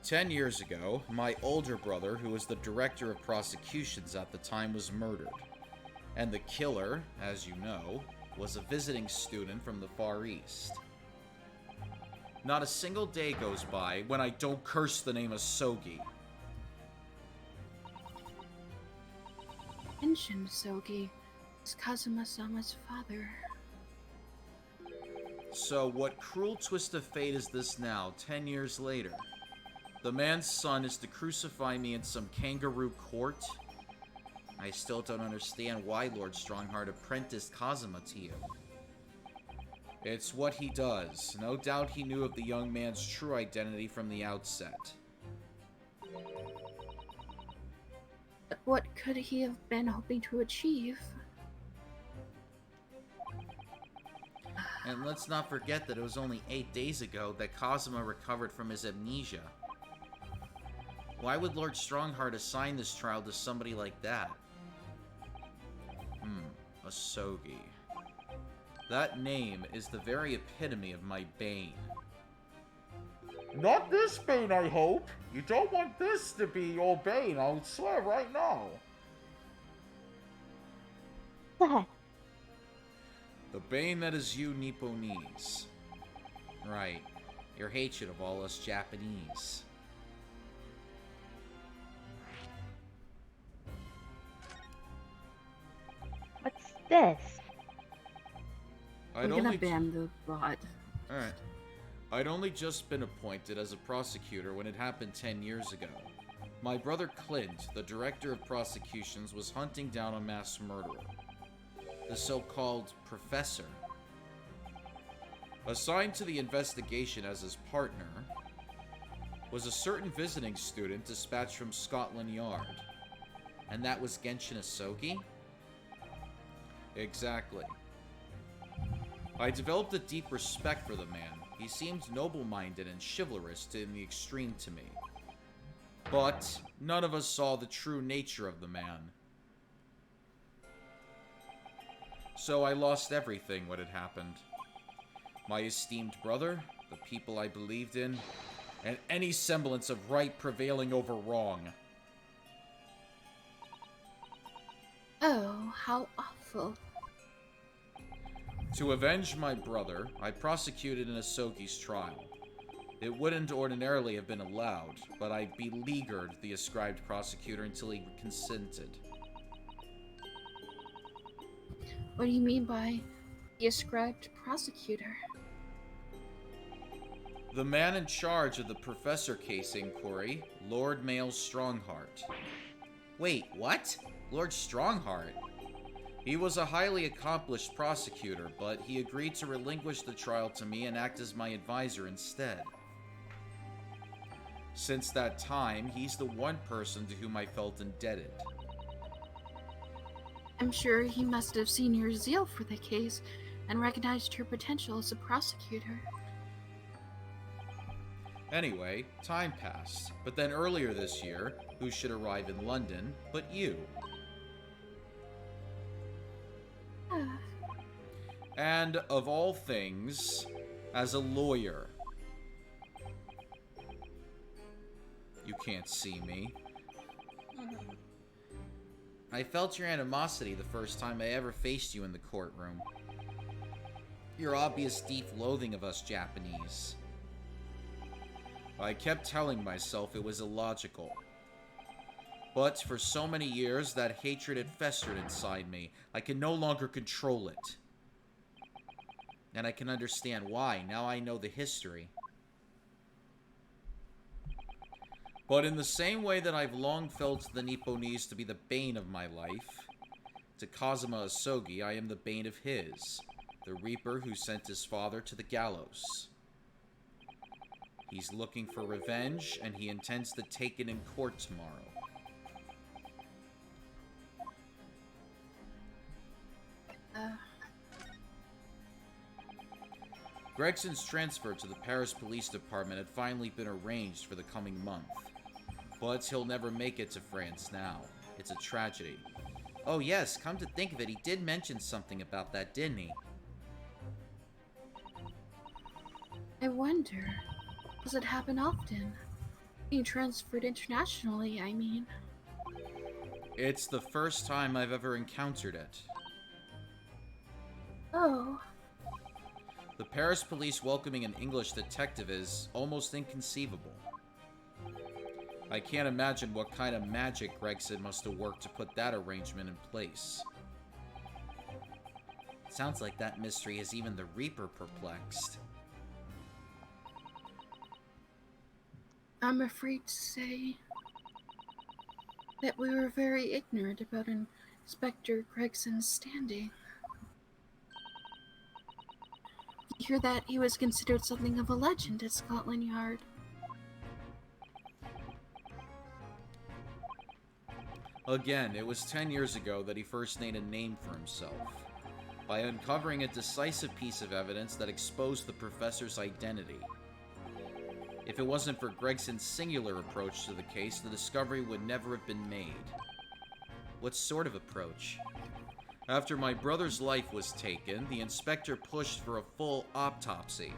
"10 years ago, my older brother, who was the director of prosecutions at the time, was murdered. And the killer, as you know, was a visiting student from the Far East. Not a single day goes by when I don't curse the name Asogi. Mentioned Sogi is Kazuma-sama's father. So what cruel twist of fate is this now, 10 years later? The man's son is to crucify me in some kangaroo court? I still don't understand why Lord Strongheart apprenticed Kazuma to you. It's what he does. No doubt he knew of the young man's true identity from the outset. But what could he have been hoping to achieve? And let's not forget that it was only 8 days ago that Kazuma recovered from his amnesia. Why would Lord Strongheart assign this trial to somebody like that? Asogi. That name is the very epitome of my bane. Not this bane, I hope! You don't want this to be your bane, I'll swear right now! What? The bane that is you Nipponese. Right. Your hatred of all us Japanese. What's this? We're gonna ban the bot. Alright. I'd only just been appointed as a prosecutor when it happened 10 years ago. My brother Clint, the director of prosecutions, was hunting down a mass murderer. The so-called Professor. Assigned to the investigation as his partner was a certain visiting student dispatched from Scotland Yard. And that was Genshin Asogi? Exactly. I developed a deep respect for the man. He seemed noble-minded and chivalrous in the extreme to me. But none of us saw the true nature of the man. So I lost everything when it happened. My esteemed brother, the people I believed in, and any semblance of right prevailing over wrong. Oh, how awful. To avenge my brother, I prosecuted an Asogi's trial. It wouldn't ordinarily have been allowed, but I beleaguered the ascribed prosecutor until he consented. What do you mean by the ascribed prosecutor? The man in charge of the Professor case inquiry, Lord Mael Strongheart. Wait, what? Lord Strongheart? He was a highly accomplished prosecutor, but he agreed to relinquish the trial to me and act as my advisor instead. Since that time, he's the one person to whom I felt indebted. I'm sure he must have seen your zeal for the case and recognized your potential as a prosecutor. Anyway, time passed, but then earlier this year, who should arrive in London but you? And, of all things, as a lawyer. You can't see me. I felt your animosity the first time I ever faced you in the courtroom. Your obvious deep loathing of us Japanese. I kept telling myself it was illogical. But for so many years, that hatred had festered inside me. I can no longer control it. And I can understand why. Now I know the history. But in the same way that I've long felt the Nipponese to be the bane of my life, to Kazuma Asogi, I am the bane of his, the Reaper who sent his father to the gallows. He's looking for revenge, and he intends to take it in court tomorrow. Gregson's transfer to the Paris Police Department had finally been arranged for the coming month. But he'll never make it to France now. It's a tragedy. Oh yes, come to think of it, he did mention something about that, didn't he? I wonder, does it happen often? Being transferred internationally, I mean. It's the first time I've ever encountered it. Oh, The Paris police welcoming an English detective is almost inconceivable. I can't imagine what kind of magic Gregson must have worked to put that arrangement in place. Sounds like that mystery has even the Reaper perplexed. I'm afraid to say that we were very ignorant about Inspector Gregson's standing. You hear that he was considered something of a legend at Scotland Yard. Again, it was 10 years ago that he first made a name for himself, by uncovering a decisive piece of evidence that exposed the professor's identity. If it wasn't for Gregson's singular approach to the case, the discovery would never have been made. What sort of approach? After my brother's life was taken, the inspector pushed for a full autopsy.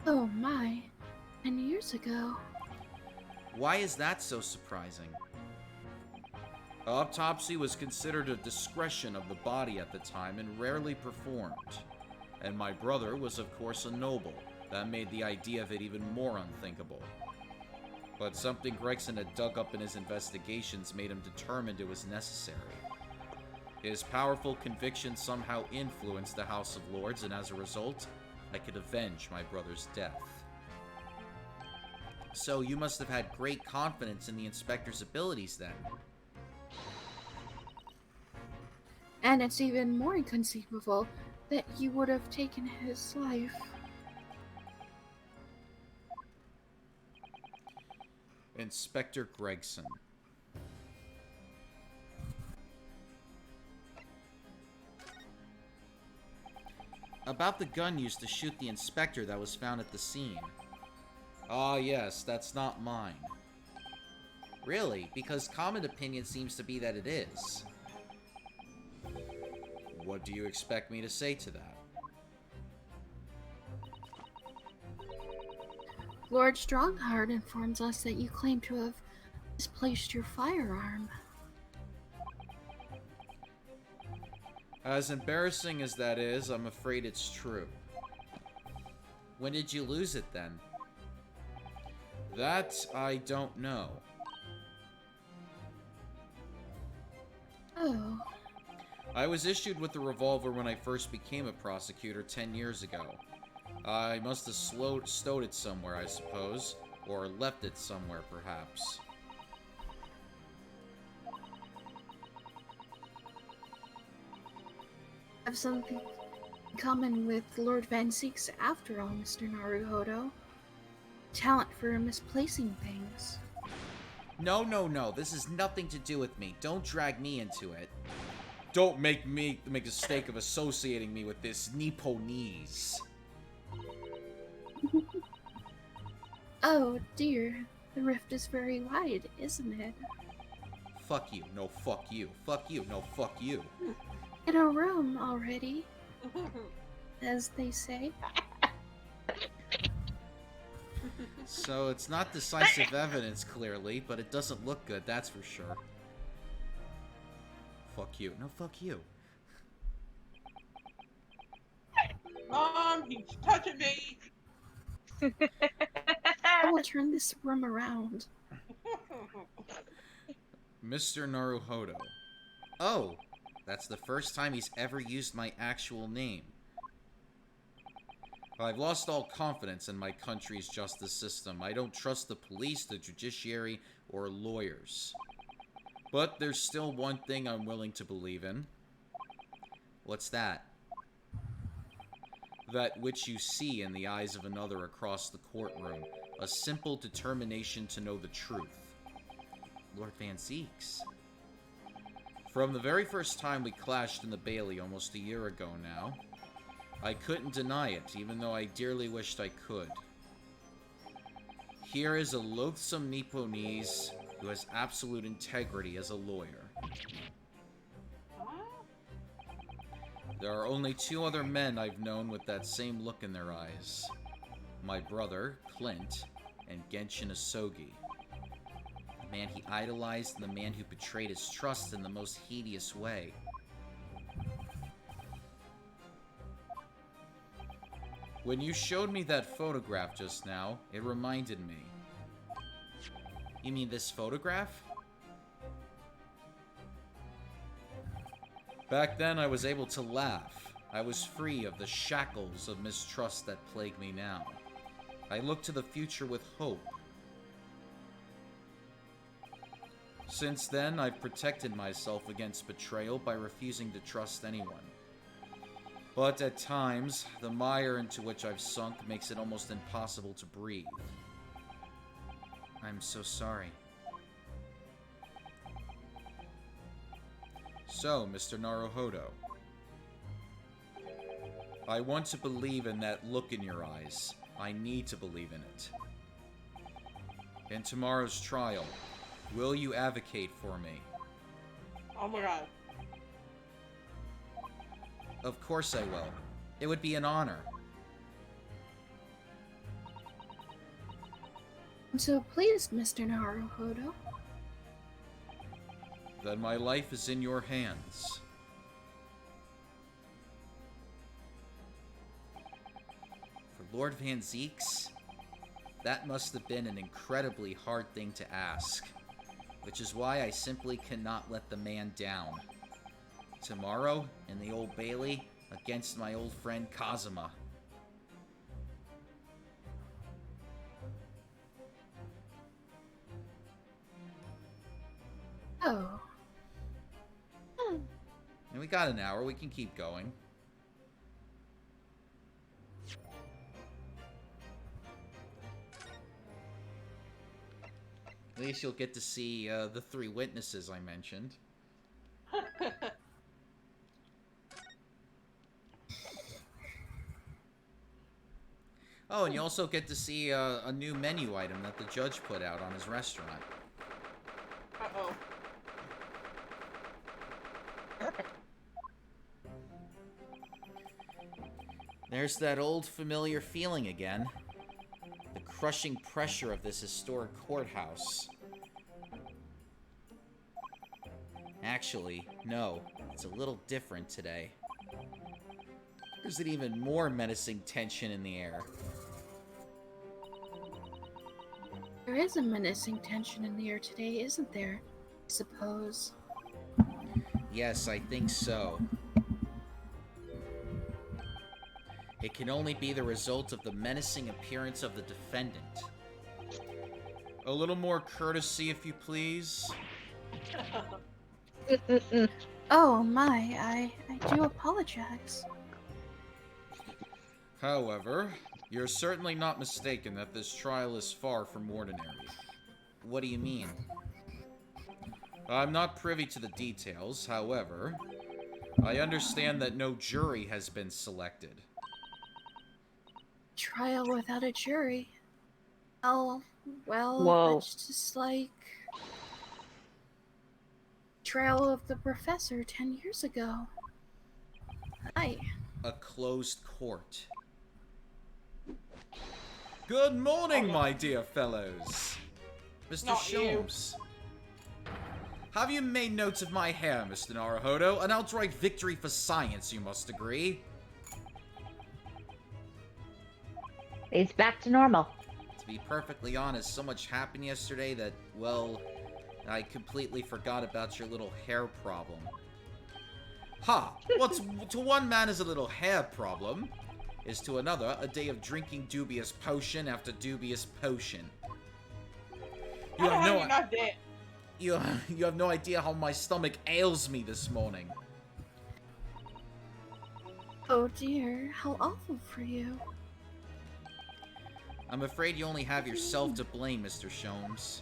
Oh my, 10 years ago. Why is that so surprising? Autopsy was considered a discretion of the body at the time and rarely performed. And my brother was of course a noble. That made the idea of it even more unthinkable. But something Gregson had dug up in his investigations made him determined it was necessary. His powerful conviction somehow influenced the House of Lords, and as a result, I could avenge my brother's death. So you must have had great confidence in the inspector's abilities then. And it's even more inconceivable that you would have taken his life. Inspector Gregson. About the gun used to shoot the inspector that was found at the scene. Ah, yes, that's not mine. Really? Because common opinion seems to be that it is. What do you expect me to say to that? Lord Strongheart informs us that you claim to have misplaced your firearm. As embarrassing as that is, I'm afraid it's true. When did you lose it then? That I don't know. Oh, I was issued with the revolver when I first became a prosecutor 10 years ago. I must have stowed it somewhere, I suppose. Or left it somewhere, perhaps. have something in common with Lord Van Seeks after all, Mr. Naruhodo. Talent for misplacing things. No, no, no. This has nothing to do with me. Don't drag me into it. Don't make the mistake of associating me with this Nipponese. Oh dear, the rift is very wide, isn't it? Fuck you. No, fuck you. Fuck you. No, fuck you. in a room already, as they say. So it's not decisive evidence, clearly, but it doesn't look good, that's for sure. Fuck you. No, fuck you. Mom, he's touching me. I will turn this room around. Mr. Naruhodo. Oh, that's the first time he's ever used my actual name. I've lost all confidence in my country's justice system. I don't trust the police, the judiciary, or lawyers. But there's still one thing I'm willing to believe in. What's that? That which you see in the eyes of another across the courtroom. A simple determination to know the truth. Lord Van Zieks. From the very first time we clashed in the Bailey almost a year ago now, I couldn't deny it, even though I dearly wished I could. Here is a loathsome Nipponese who has absolute integrity as a lawyer. There are only two other men I've known with that same look in their eyes. My brother, Clint, and Genshin Asogi. The man he idolized and the man who betrayed his trust in the most hideous way. When you showed me that photograph just now, it reminded me. You mean this photograph? Back then, I was able to laugh. I was free of the shackles of mistrust that plague me now. I looked to the future with hope. Since then, I've protected myself against betrayal by refusing to trust anyone. But at times, the mire into which I've sunk makes it almost impossible to breathe. I'm so sorry. So, Mr. Naruhodo, I want to believe in that look in your eyes. I need to believe in it. In tomorrow's trial, will you advocate for me? Oh my god. Of course I will. It would be an honor. I'm so pleased, Mr. Naruhodo. Then my life is in your hands. For Lord Van Zieks, that must have been an incredibly hard thing to ask, which is why I simply cannot let the man down. Tomorrow, in the Old Bailey, against my old friend Kazuma. Oh. And we got an hour, we can keep going. At least you'll get to see the three witnesses I mentioned. Oh, and you also get to see a new menu item that the judge put out on his restaurant. Uh-oh. There's that old familiar feeling again. The crushing pressure of this historic courthouse. Actually, no, it's a little different today. There's an even more menacing tension in the air. There is a menacing tension in the air today, isn't there? I suppose. Yes, I think so. It can only be the result of the menacing appearance of the defendant. A little more courtesy, if you please. Oh my, I do apologize. However, you're certainly not mistaken that this trial is far from ordinary. What do you mean? I'm not privy to the details, however, I understand that no jury has been selected. Trial without a jury. Oh, well, Whoa. that's just like trial of the professor 10 years ago. Hi. a closed court. Good morning, my dear fellows. Mr. Not you. Sholmes. Have you made notes of my hair, Mr. Naruhodo? An outright victory for science, you must agree. It's back to normal. To be perfectly honest, so much happened yesterday that, well, I completely forgot about your little hair problem. Ha! What's to one man is a little hair problem, is to another a day of drinking dubious potion after dubious potion. You have You're no not dead. you have no idea how my stomach ails me this morning. Oh dear, how awful for you. I'm afraid you only have yourself to blame, Mr. Sholmes.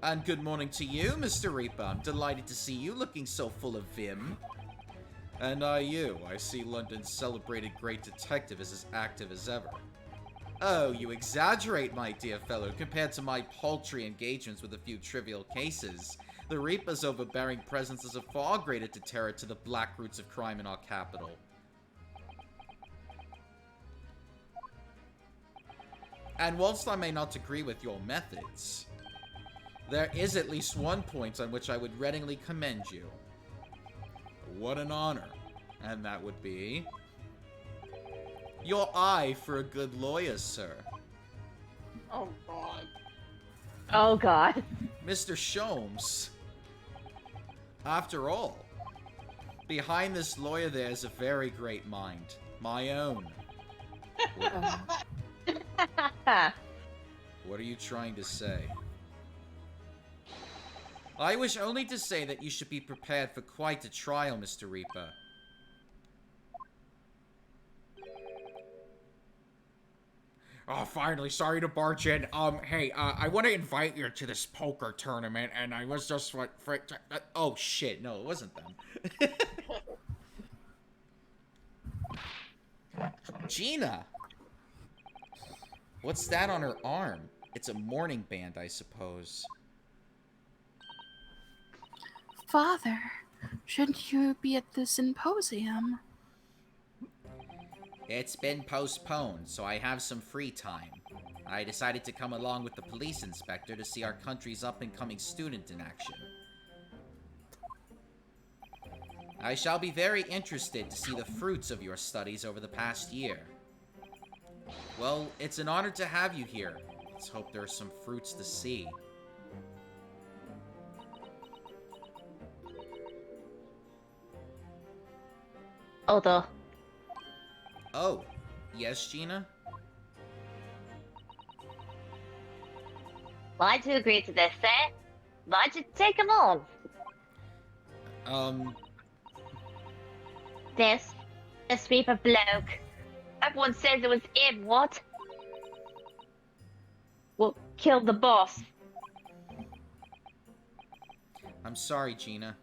And good morning to you, Mr. Reaper. I'm delighted to see you looking so full of vim. And you? I see London's celebrated great detective is as active as ever. Oh, you exaggerate, my dear fellow, compared to my paltry engagements with a few trivial cases. The Reaper's overbearing presence is a far greater deterrent to the black roots of crime in our capital. And whilst I may not agree with your methods, there is at least one point on which I would readily commend you. What an honor. And that would be your eye for a good lawyer, sir. Oh god. Oh god. Mr. Sholmes. After all, behind this lawyer there is a very great mind. My own. What are you trying to say? I wish only to say that you should be prepared for quite a trial, Mr. Reaper. Oh, finally, sorry to barge in. Hey, I want to invite you to this poker tournament, and I was just oh, shit, no, it wasn't them. Gina! What's that on her arm? It's a mourning band, I suppose. Father, shouldn't you be at the symposium? It's been postponed, so I have some free time. I decided to come along with the police inspector to see our country's up-and-coming student in action. I shall be very interested to see the fruits of your studies over the past year. Well, it's an honor to have you here. Let's hope there are some fruits to see. Although, Oh, yes, Gina? why'd you agree to this, eh? Why'd you take him on? This Reaper bloke. Everyone says it was him, what? Well, killed the boss. I'm sorry, Gina.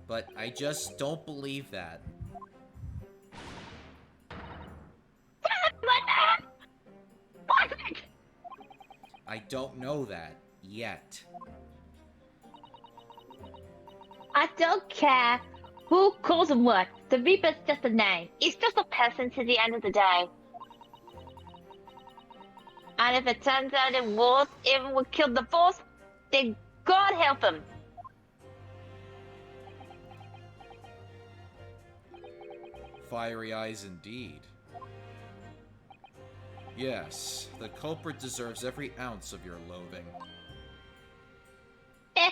But I just don't believe that. What? I don't know that yet. I don't care who calls him what. The Reaper's just a name. He's just a person to the end of the day. And if it turns out it was him who killed the boss, then God help him. Fiery eyes indeed. Yes, the culprit deserves every ounce of your loathing. Eh,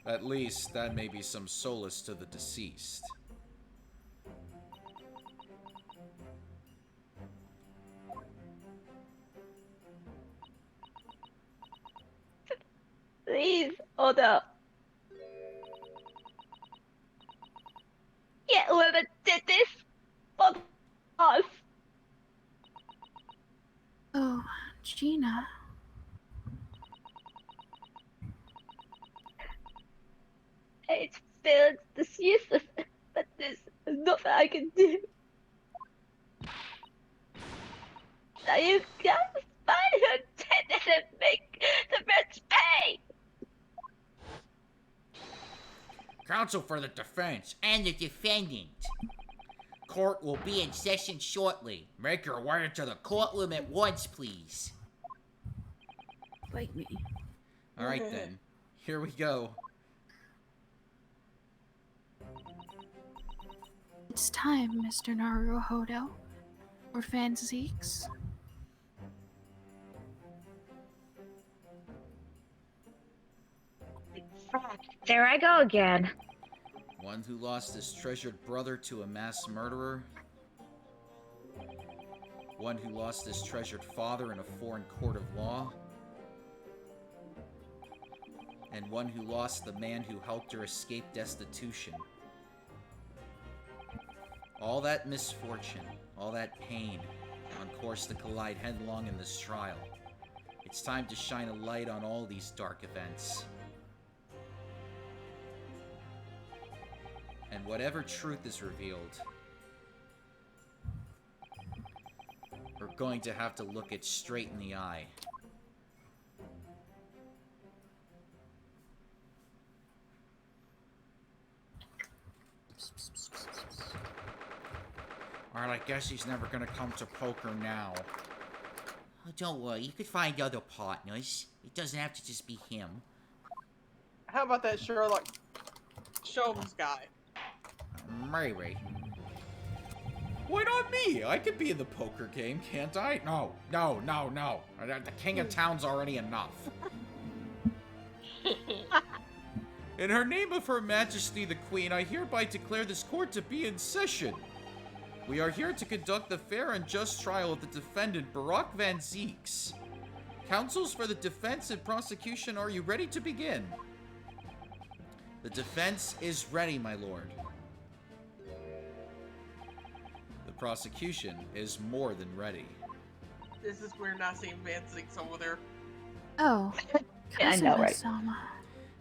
At least, that may be some solace to the deceased. please, Oda. Get whoever did this for us. Oh, Gina. It feels this useless, but there's nothing I can do. Now you guys find who did it and make the rich pay. Counsel for the defense. And the defendant. Court will be in session shortly. Make your way to the courtroom at once, please. Bite me. Alright then. Here we go. It's time, Mr. Naruhodo. Or Van Zeeks. There I go again. One who lost his treasured brother to a mass murderer. One who lost his treasured father in a foreign court of law. And one who lost the man who helped her escape destitution. All that misfortune, all that pain, on course to collide headlong in this trial. It's time to shine a light on all these dark events. And whatever truth is revealed, we're going to have to look it straight in the eye. Alright, I guess he's never gonna come to poker now. Oh, don't worry, you could find other partners. It doesn't have to just be him. How about that Sherlock Holmes guy? Maybe. Why not me? I could be in the poker game, can't I? No. The King of Town's already enough. In her name of Her Majesty the Queen, I hereby declare this court to be in session. We are here to conduct the fair and just trial of the defendant, Barak Van Zeeks. Counsels for the defense and prosecution, are you ready to begin? The defense is ready, my lord. The prosecution is more than ready. This is weird not seeing Van Zeeks over there. Oh, Yeah, I know, right? Kazuma-sama.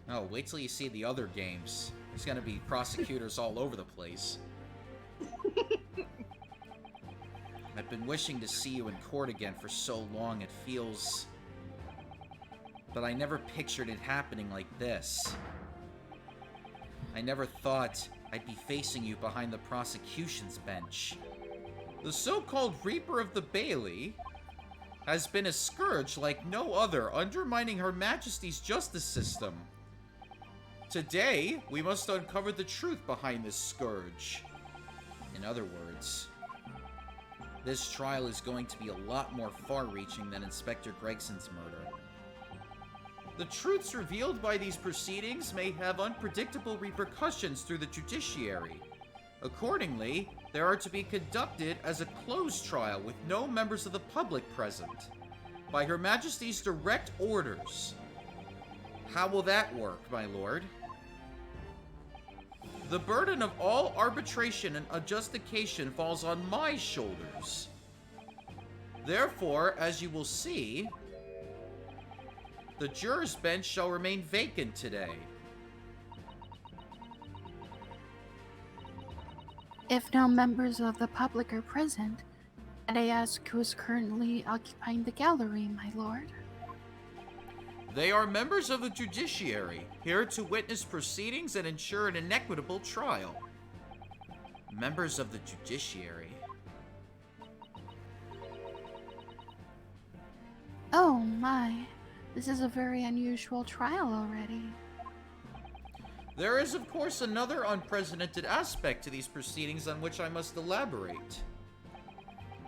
Oh, wait till you see the other games. There's gonna be prosecutors all over the place. I've been wishing to see you in court again for so long, it feels... But I never pictured it happening like this. I never thought I'd be facing you behind the prosecution's bench. The so-called Reaper of the Bailey has been a scourge like no other, undermining Her Majesty's justice system. Today, we must uncover the truth behind this scourge. In other words, this trial is going to be a lot more far-reaching than Inspector Gregson's murder. The truths revealed by these proceedings may have unpredictable repercussions through the judiciary. Accordingly, they are to be conducted as a closed trial with no members of the public present, by Her Majesty's direct orders. How will that work, my lord? The burden of all arbitration and adjudication falls on my shoulders. Therefore, as you will see, the jurors' bench shall remain vacant today. If no members of the public are present, and I ask who is currently occupying the gallery, my lord. They are members of the judiciary, here to witness proceedings and ensure an inequitable trial. Members of the judiciary. Oh my, this is a very unusual trial already. There is, of course, another unprecedented aspect to these proceedings on which I must elaborate.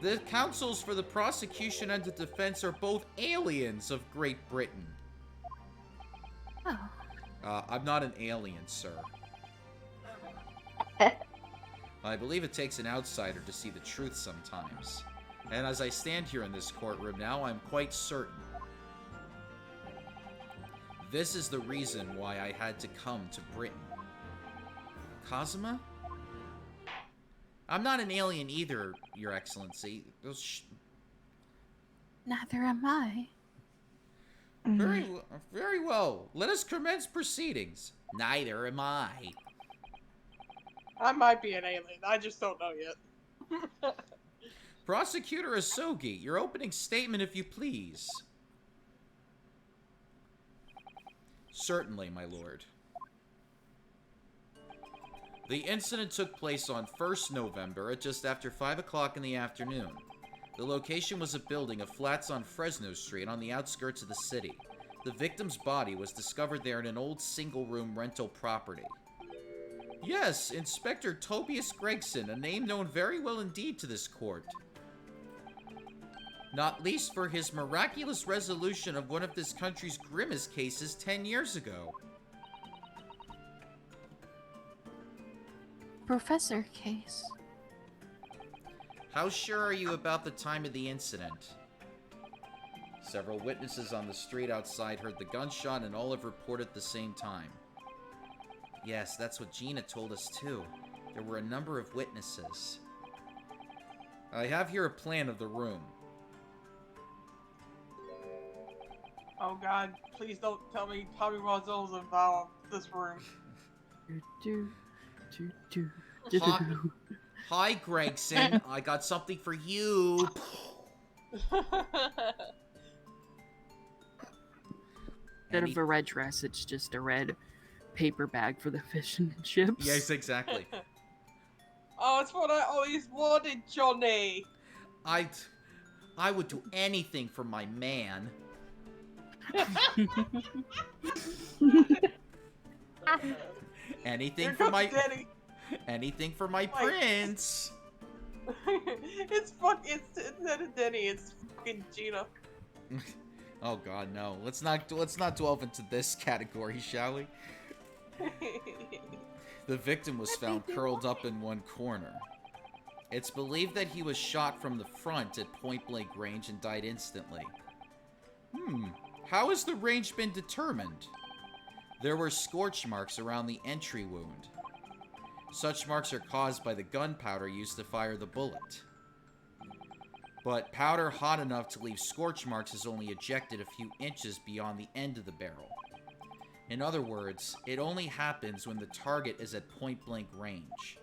The counsels for the prosecution and the defense are both aliens of Great Britain. Oh, I'm not an alien, sir. I believe it takes an outsider to see the truth sometimes. And as I stand here in this courtroom now, I'm quite certain. This is the reason why I had to come to Britain. Kazuma? I'm not an alien either, Your Excellency. neither am I. Very well. Let us commence proceedings. Neither am I. I might be an alien. I just don't know yet. Prosecutor Asogi, your opening statement, if you please. Certainly, my lord. The incident took place on 1st November at just after 5 o'clock in the afternoon. The location was a building of flats on Fresno Street on the outskirts of the city. The victim's body was discovered there in an old single-room rental property. Yes, Inspector Tobias Gregson, a name known very well indeed to this court. Not least for his miraculous resolution of one of this country's grimmest cases 10 years ago. Professor Case. How sure are you about the time of the incident? Several witnesses on the street outside heard the gunshot and all have reported the same time. Yes, that's what Gina told us too. There were a number of witnesses. I have here a plan of the room. Oh god, please don't tell me Tommy Wiseau's involved in this room. Hi, hi Gregson. I got something for you. Instead of a red dress, it's just a red paper bag for the fish and chips. Yes, exactly. Oh, it's what I always wanted, Johnny. I would do anything for my man. Anything Here for comes my Denny. anything for my Like- prince. it's instead of Denny, it's fucking Gina. Oh god, no. Let's not delve into this category, shall we? The victim was found curled up in one corner. It's believed that he was shot from the front at point-blank range and died instantly. How has the range been determined? There were scorch marks around the entry wound. Such marks are caused by the gunpowder used to fire the bullet. But powder hot enough to leave scorch marks is only ejected a few inches beyond the end of the barrel. In other words, it only happens when the target is at point-blank range.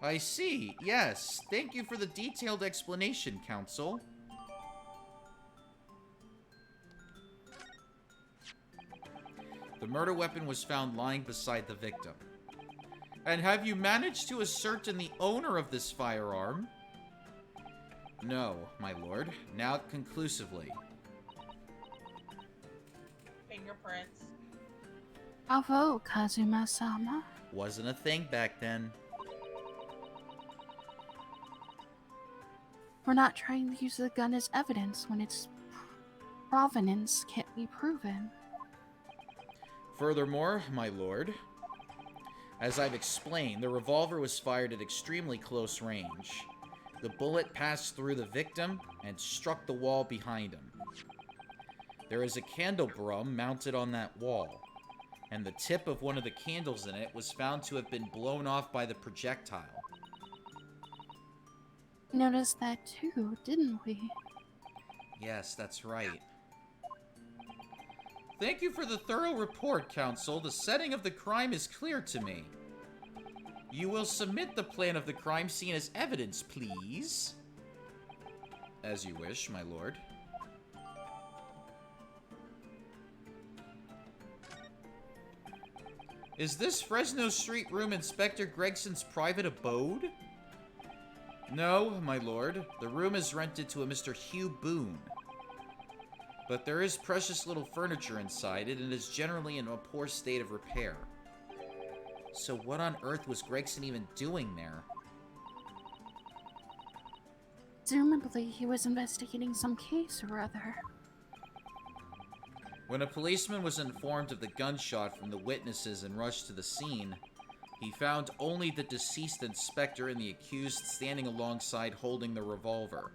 I see, yes. Thank you for the detailed explanation, Counsel. The murder weapon was found lying beside the victim. And have you managed to ascertain the owner of this firearm? No, my lord. Not conclusively. Fingerprints. Bravo, Kazuma-sama. Wasn't a thing back then. We're not trying to use the gun as evidence when its provenance can't be proven. Furthermore, my lord, as I've explained, the revolver was fired at extremely close range. The bullet passed through the victim and struck the wall behind him. There is a candelabrum mounted on that wall, and the tip of one of the candles in it was found to have been blown off by the projectile. Noticed that too, didn't we? Yes, that's right. Thank you for the thorough report, Counsel. The setting of the crime is clear to me. You will submit the plan of the crime scene as evidence, please. As you wish, my lord. Is this Fresno Street room Inspector Gregson's private abode? No, my lord. The room is rented to a Mr. Hugh Boone. But there is precious little furniture inside it and is generally in a poor state of repair. So what on earth was Gregson even doing there? Presumably he was investigating some case or other. When a policeman was informed of the gunshot from the witnesses and rushed to the scene, he found only the deceased inspector and the accused standing alongside holding the revolver.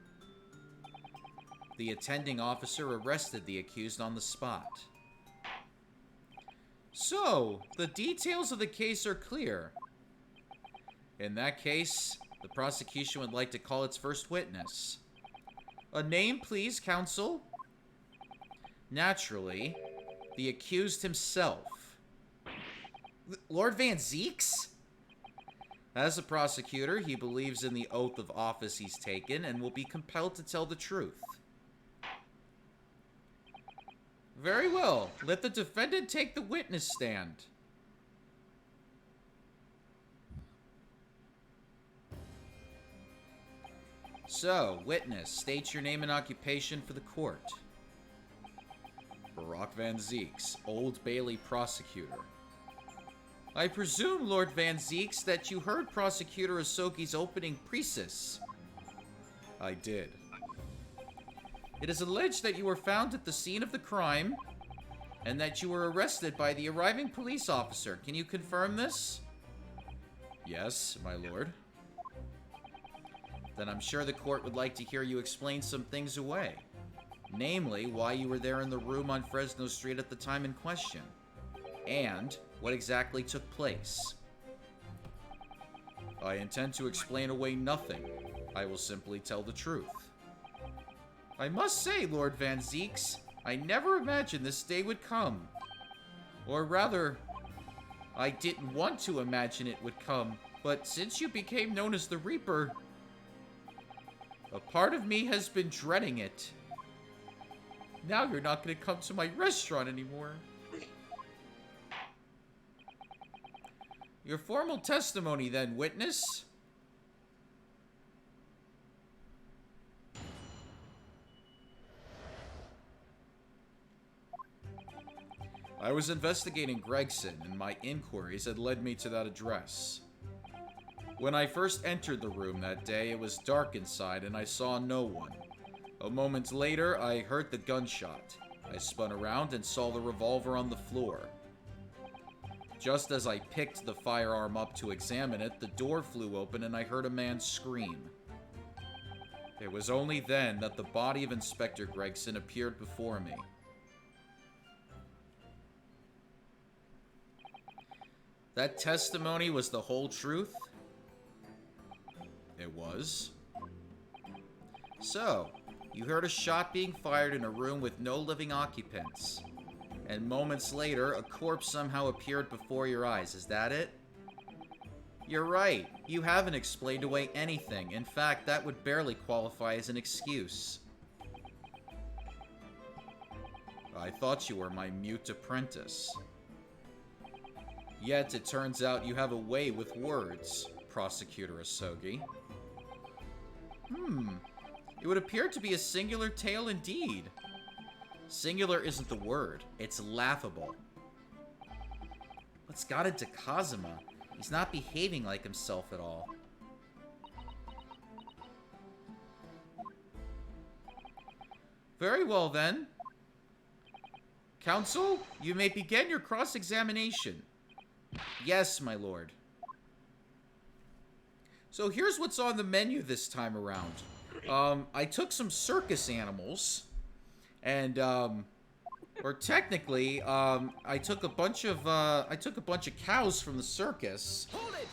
The attending officer arrested the accused on the spot. So, the details of the case are clear. In that case, the prosecution would like to call its first witness. A name, please, counsel. Naturally, the accused himself. Lord Van Zeeks? As a prosecutor, he believes in the oath of office he's taken and will be compelled to tell the truth. Very well. Let the defendant take the witness stand. So, witness, state your name and occupation for the court. Barack Van Zeeks, Old Bailey prosecutor. I presume, Lord Van Zeeks, that you heard Prosecutor Asogi's opening precis. I did. It is alleged that you were found at the scene of the crime, and that you were arrested by the arriving police officer. Can you confirm this? Yes, my lord. Then I'm sure the court would like to hear you explain some things away. Namely, why you were there in the room on Fresno Street at the time in question. And what exactly took place. I intend to explain away nothing. I will simply tell the truth. I must say, Lord Van Zeeks, I never imagined this day would come. Or rather, I didn't want to imagine it would come, but since you became known as the Reaper, a part of me has been dreading it. Now you're not going to come to my restaurant anymore. Your formal testimony, then, witness. I was investigating Gregson, and my inquiries had led me to that address. When I first entered the room that day, it was dark inside, and I saw no one. A moment later, I heard the gunshot. I spun around and saw the revolver on the floor. Just as I picked the firearm up to examine it, the door flew open and I heard a man scream. It was only then that the body of Inspector Gregson appeared before me. That testimony was the whole truth? It was. So, you heard a shot being fired in a room with no living occupants. And moments later, a corpse somehow appeared before your eyes. Is that it? You're right. You haven't explained away anything. In fact, that would barely qualify as an excuse. I thought you were my mute apprentice. Yet, it turns out you have a way with words, Prosecutor Asogi. It would appear to be a singular tale indeed. Singular isn't the word. It's laughable. What's got into Kazuma? He's not behaving like himself at all. Very well, then. Counsel, you may begin your cross-examination. Yes, my lord. So here's what's on the menu this time around. I took some circus animals, and, or technically, I took a bunch of cows from the circus,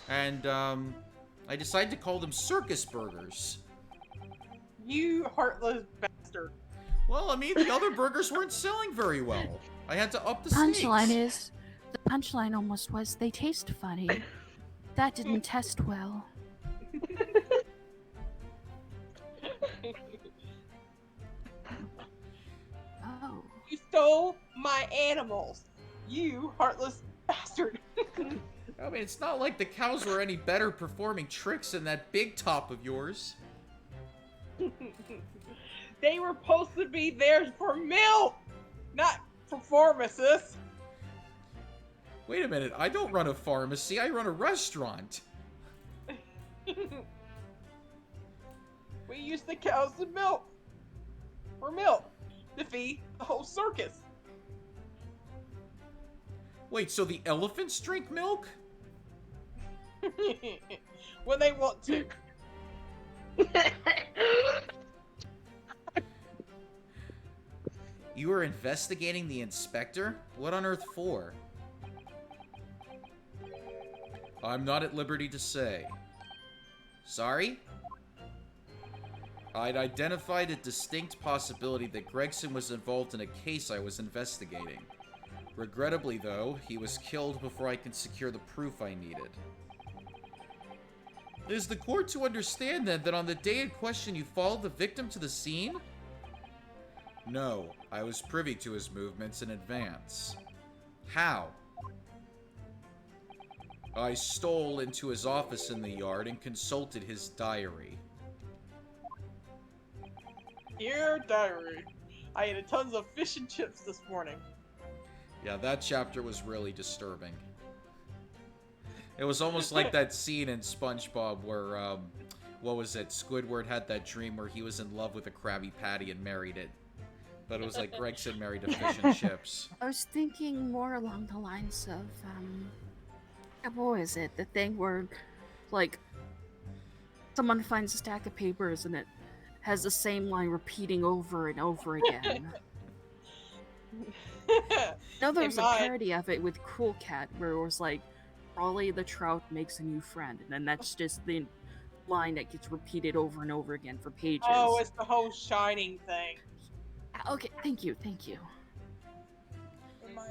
and, I decided to call them circus burgers. You heartless bastard. Well, I mean, the other burgers weren't selling very well. I had to up the Punchline stakes. is, the punchline almost was, they taste funny. That didn't test well. Oh. You stole my animals. You heartless bastard. I mean, it's not like the cows were any better performing tricks than that big top of yours. They were supposed to be there for milk, not for pharmacists. Wait a minute, I don't run a pharmacy, I run a restaurant. We used the cows to milk. For milk. To feed the whole circus. Wait, so the elephants drink milk? When they want to. You were investigating the inspector? What on earth for? I'm not at liberty to say. Sorry? I'd identified a distinct possibility that Gregson was involved in a case I was investigating. Regrettably, though, he was killed before I could secure the proof I needed. Is the court to understand, then, that on the day in question you followed the victim to the scene? No, I was privy to his movements in advance. How? I stole into his office in the yard and consulted his diary. Dear diary, I ate a tons of fish and chips this morning. Yeah, that chapter was really disturbing. It was almost like that scene in SpongeBob where, what was it? Squidward had that dream where he was in love with a Krabby Patty and married it. But it was like Gregson married a fish and chips. I was thinking more along the lines of, what was it? The thing where, like, someone finds a stack of papers and it has the same line repeating over and over again. No, there was a parody of it with Cool Cat where it was like, Raleigh the trout makes a new friend, and then that's just the line that gets repeated over and over again for pages. Oh, it's the whole Shining thing. Okay, thank you. In my,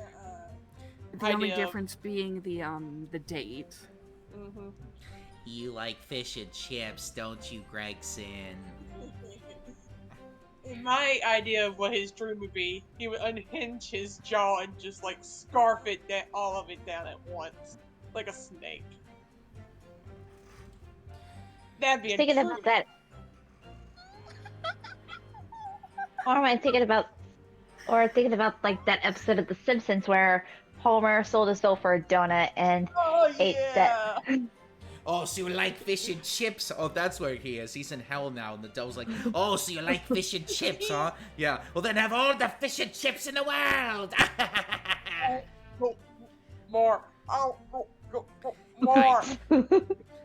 The only idea. difference being the date. Mm-hmm. You like fish and chips, don't you, Gregson? In my idea of what his dream would be, he would unhinge his jaw and just like scarf it all of it down at once, like a snake. That'd be a Thinking dream. about that. Or am I thinking about, like that episode of The Simpsons where Homer sold his soul for a donut and Oh ate yeah. that. Oh, so you like fish and chips? Oh, that's where he is. He's in hell now, and the devil's like, Oh, so you like fish and chips, huh? yeah. Well, then have all the fish and chips in the world! Go, more. Oh, go, more.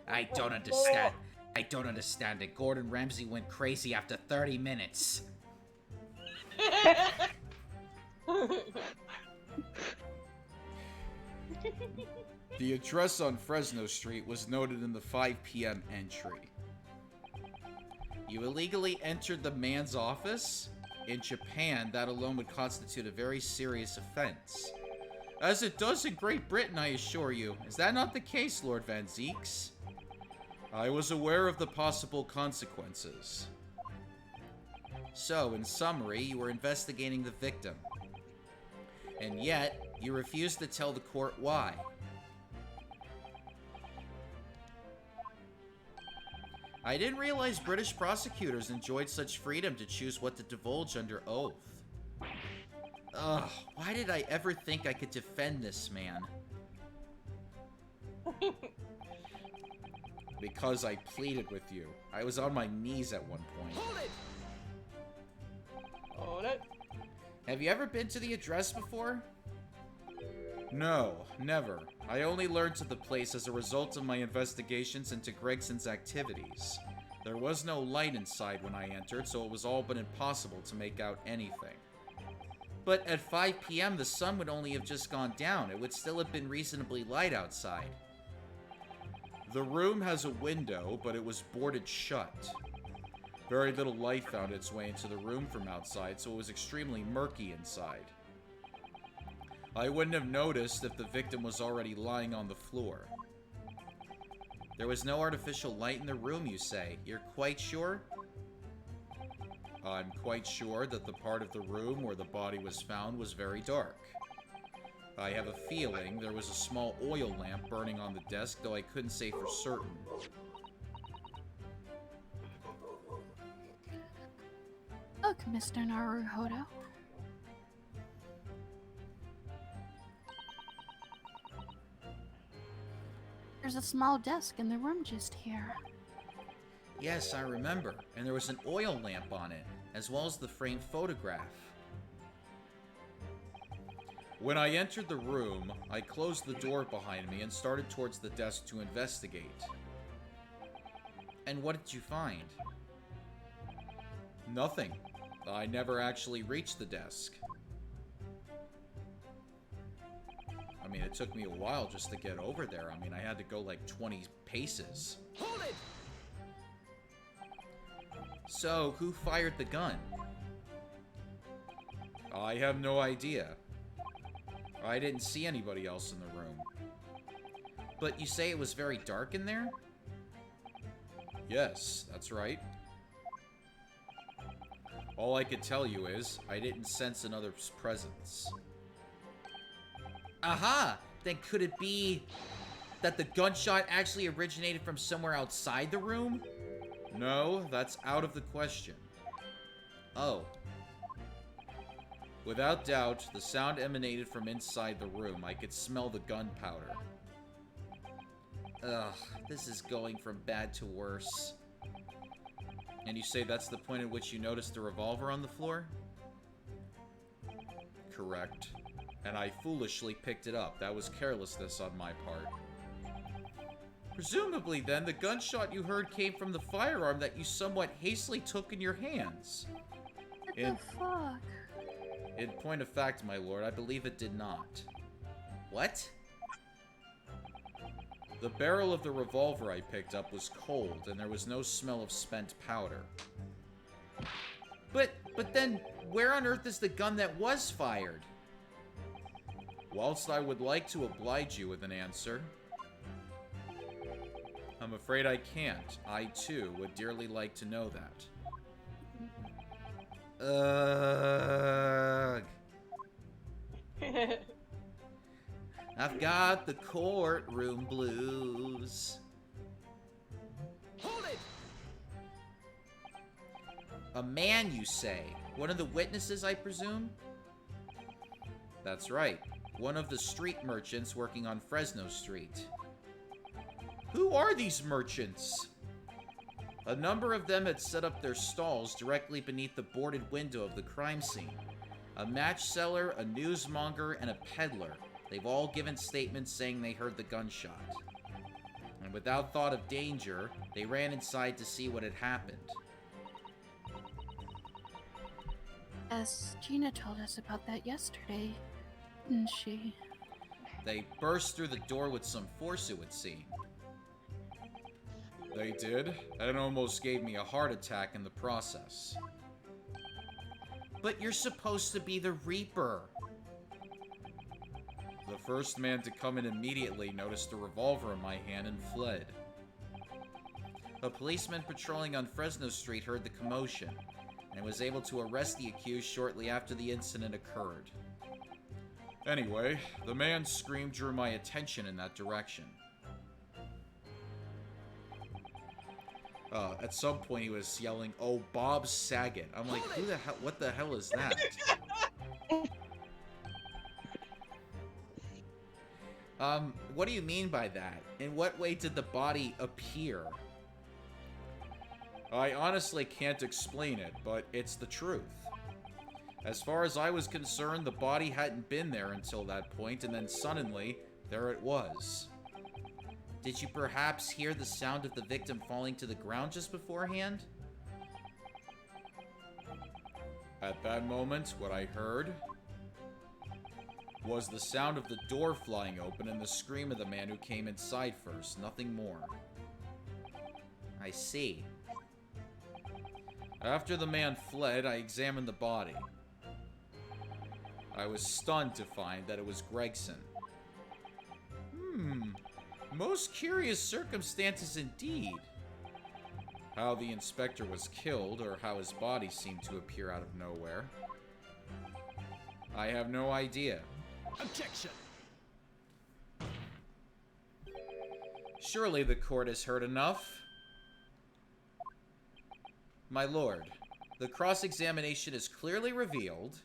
I don't understand. I don't understand it. Gordon Ramsay went crazy after 30 minutes. The address on Fresno Street was noted in the 5 p.m. entry. You illegally entered the man's office? In Japan, that alone would constitute a very serious offense. As it does in Great Britain, I assure you. Is that not the case, Lord Van Zeeks? I was aware of the possible consequences. So, in summary, you were investigating the victim. And yet, you refused to tell the court why. I didn't realize British prosecutors enjoyed such freedom to choose what to divulge under oath. Ugh, why did I ever think I could defend this man? Because I pleaded with you. I was on my knees at one point. Hold it. Have you ever been to the address before? No, never. I only learned of the place as a result of my investigations into Gregson's activities. There was no light inside when I entered, so it was all but impossible to make out anything. But at 5 p.m. the sun would only have just gone down. It would still have been reasonably light outside. The room has a window, but it was boarded shut. Very little light found its way into the room from outside, so it was extremely murky inside. I wouldn't have noticed if the victim was already lying on the floor. There was no artificial light in the room, you say. You're quite sure? I'm quite sure that the part of the room where the body was found was very dark. I have a feeling there was a small oil lamp burning on the desk, though I couldn't say for certain. Look, Mr. Naruhodo. There's a small desk in the room just here. Yes, I remember. And there was an oil lamp on it, as well as the framed photograph. When I entered the room, I closed the door behind me and started towards the desk to investigate. And what did you find? Nothing. I never actually reached the desk. I mean, it took me a while just to get over there. I mean, I had to go like 20 paces. Hold it! So, who fired the gun? I have no idea. I didn't see anybody else in the room. But you say it was very dark in there? Yes, that's right. All I could tell you is, I didn't sense another's presence. Aha! Then could it be that the gunshot actually originated from somewhere outside the room? No, that's out of the question. Oh. Without doubt, the sound emanated from inside the room. I could smell the gunpowder. Ugh, this is going from bad to worse. And you say that's the point at which you noticed the revolver on the floor? Correct. And I foolishly picked it up. That was carelessness on my part. Presumably, then, the gunshot you heard came from the firearm that you somewhat hastily took in your hands. What In- the fuck? In point of fact, my lord, I believe it did not. What? The barrel of the revolver I picked up was cold, and there was no smell of spent powder. But then, where on earth is the gun that was fired? Whilst I would like to oblige you with an answer, I'm afraid I can't. I, too, would dearly like to know that. Ugh. I've got the courtroom blues. Hold it! A man, you say? One of the witnesses, I presume? That's right. One of the street merchants working on Fresno Street. Who are these merchants? A number of them had set up their stalls directly beneath the boarded window of the crime scene. A match seller, a newsmonger, and a peddler. They've all given statements saying they heard the gunshot. And without thought of danger, they ran inside to see what had happened. Yes, Gina told us about that yesterday, didn't she? They burst through the door with some force, it would seem. They did, and almost gave me a heart attack in the process. But you're supposed to be the Reaper. The first man to come in immediately noticed a revolver in my hand and fled. A policeman patrolling on Fresno Street heard the commotion, and was able to arrest the accused shortly after the incident occurred. Anyway, the man's scream drew my attention in that direction. At some point he was yelling, "Oh, Bob Saget." I'm like, who the hell, what the hell is that? What do you mean by that? In what way did the body appear? I honestly can't explain it, but it's the truth. As far as I was concerned, the body hadn't been there until that point, and then suddenly, there it was. Did you perhaps hear the sound of the victim falling to the ground just beforehand? At that moment, what I heard was the sound of the door flying open and the scream of the man who came inside first, nothing more. I see. After the man fled, I examined the body. I was stunned to find that it was Gregson. Most curious circumstances indeed. How the inspector was killed, or how his body seemed to appear out of nowhere, I have no idea. Objection! Surely the court has heard enough. My lord, the cross-examination has clearly revealed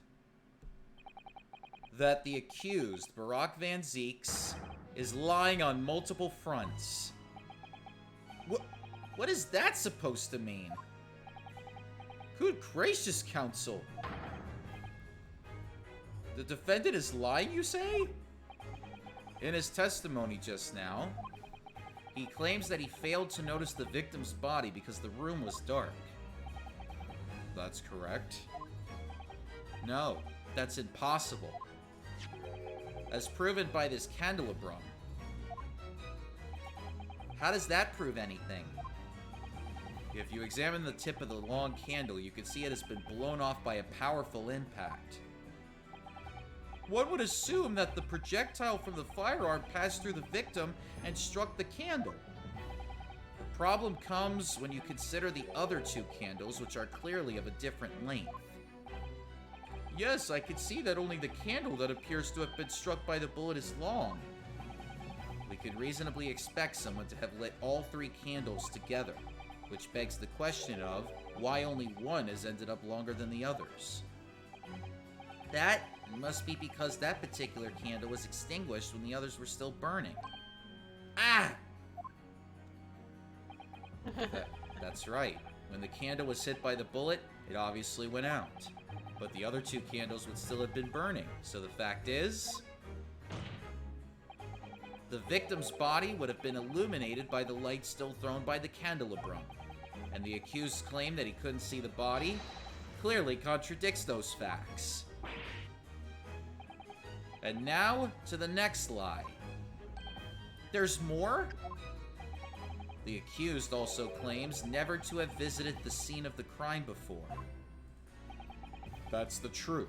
that the accused, Barack Van Zeeks, is lying on multiple fronts. What is that supposed to mean? Good gracious, counsel. The defendant is lying, you say? In his testimony just now, he claims that he failed to notice the victim's body because the room was dark. That's correct. No, that's impossible. As proven by this candelabrum. How does that prove anything? If you examine the tip of the long candle, you can see it has been blown off by a powerful impact. One would assume that the projectile from the firearm passed through the victim and struck the candle. The problem comes when you consider the other two candles, which are clearly of a different length. Yes, I can see that only the candle that appears to have been struck by the bullet is long. We could reasonably expect someone to have lit all three candles together. which begs the question of why only one has ended up longer than the others. That must be because that particular candle was extinguished when the others were still burning. Ah! That's right. When the candle was hit by the bullet, it obviously went out. But the other two candles would still have been burning. So the fact is, the victim's body would have been illuminated by the light still thrown by the candelabrum. And the accused's claim that he couldn't see the body clearly contradicts those facts. And now to the next lie. There's more? The accused also claims never to have visited the scene of the crime before. That's the truth.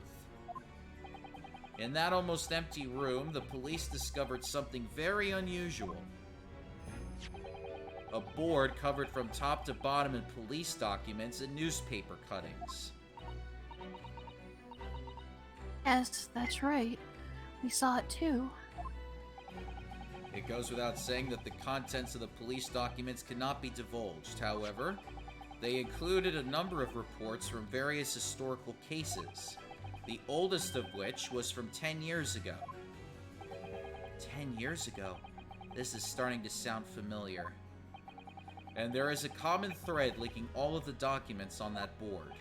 In that almost empty room, the police discovered something very unusual. A board covered from top to bottom in police documents and newspaper cuttings. Yes, that's right. We saw it too. It goes without saying that the contents of the police documents cannot be divulged. However, they included a number of reports from various historical cases, the oldest of which was from 10 years ago. 10 years ago? This is starting to sound familiar. And there is a common thread linking all of the documents on that board.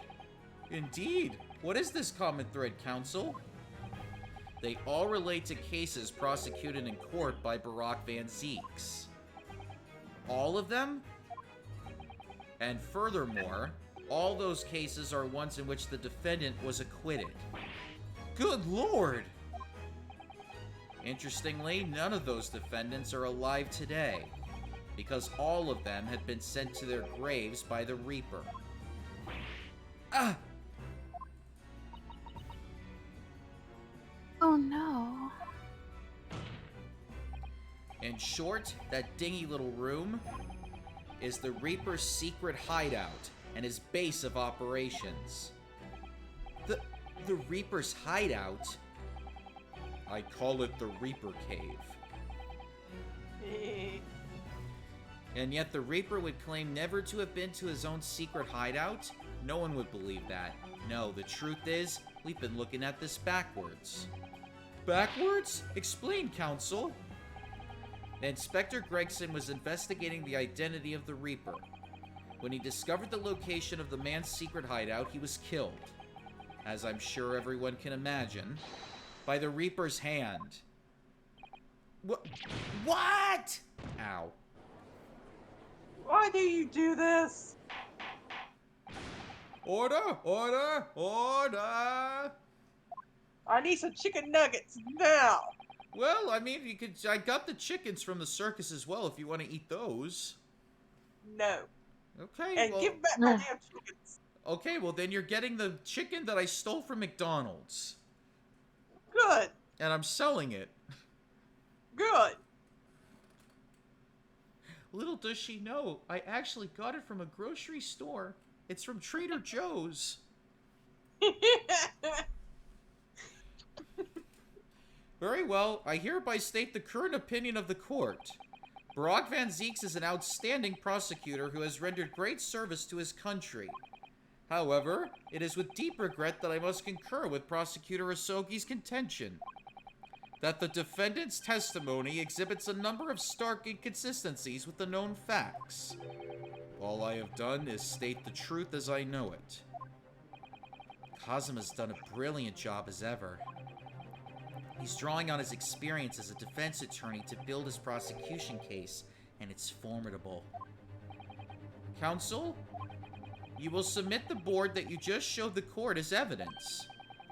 Indeed! What is this common thread, Counsel? They all relate to cases prosecuted in court by Barack Van Zieks. All of them? And furthermore, all those cases are ones in which the defendant was acquitted. Good lord! Interestingly, none of those defendants are alive today, because all of them had been sent to their graves by the Reaper. Ah! Oh no. In short, that dingy little room is the Reaper's secret hideout and his base of operations. The Reaper's hideout? I call it the Reaper Cave. And yet the Reaper would claim never to have been to his own secret hideout? No one would believe that. No, the truth is, we've been looking at this backwards. Backwards? Explain, Counsel. Inspector Gregson was investigating the identity of the Reaper. When he discovered the location of the man's secret hideout, he was killed, as I'm sure everyone can imagine, by the Reaper's hand. What? Ow. Why do you do this? Order! Order! Order! I need some chicken nuggets now. Well, I mean, I got the chickens from the circus as well if you want to eat those. No. Okay, And well, give back my damn chickens. okay, well then you're getting the chicken that I stole from McDonald's. Good. And I'm selling it. Good. Little does she know, I actually got it from a grocery store. It's from Trader Joe's. Very well, I hereby state the current opinion of the court. Barack Van Zieks is an outstanding prosecutor who has rendered great service to his country. However, it is with deep regret that I must concur with Prosecutor Asogi's contention that the defendant's testimony exhibits a number of stark inconsistencies with the known facts. All I have done is state the truth as I know it. Kazuma's done a brilliant job as ever. He's drawing on his experience as a defense attorney to build his prosecution case, and it's formidable. Counsel, you will submit the board that you just showed the court as evidence.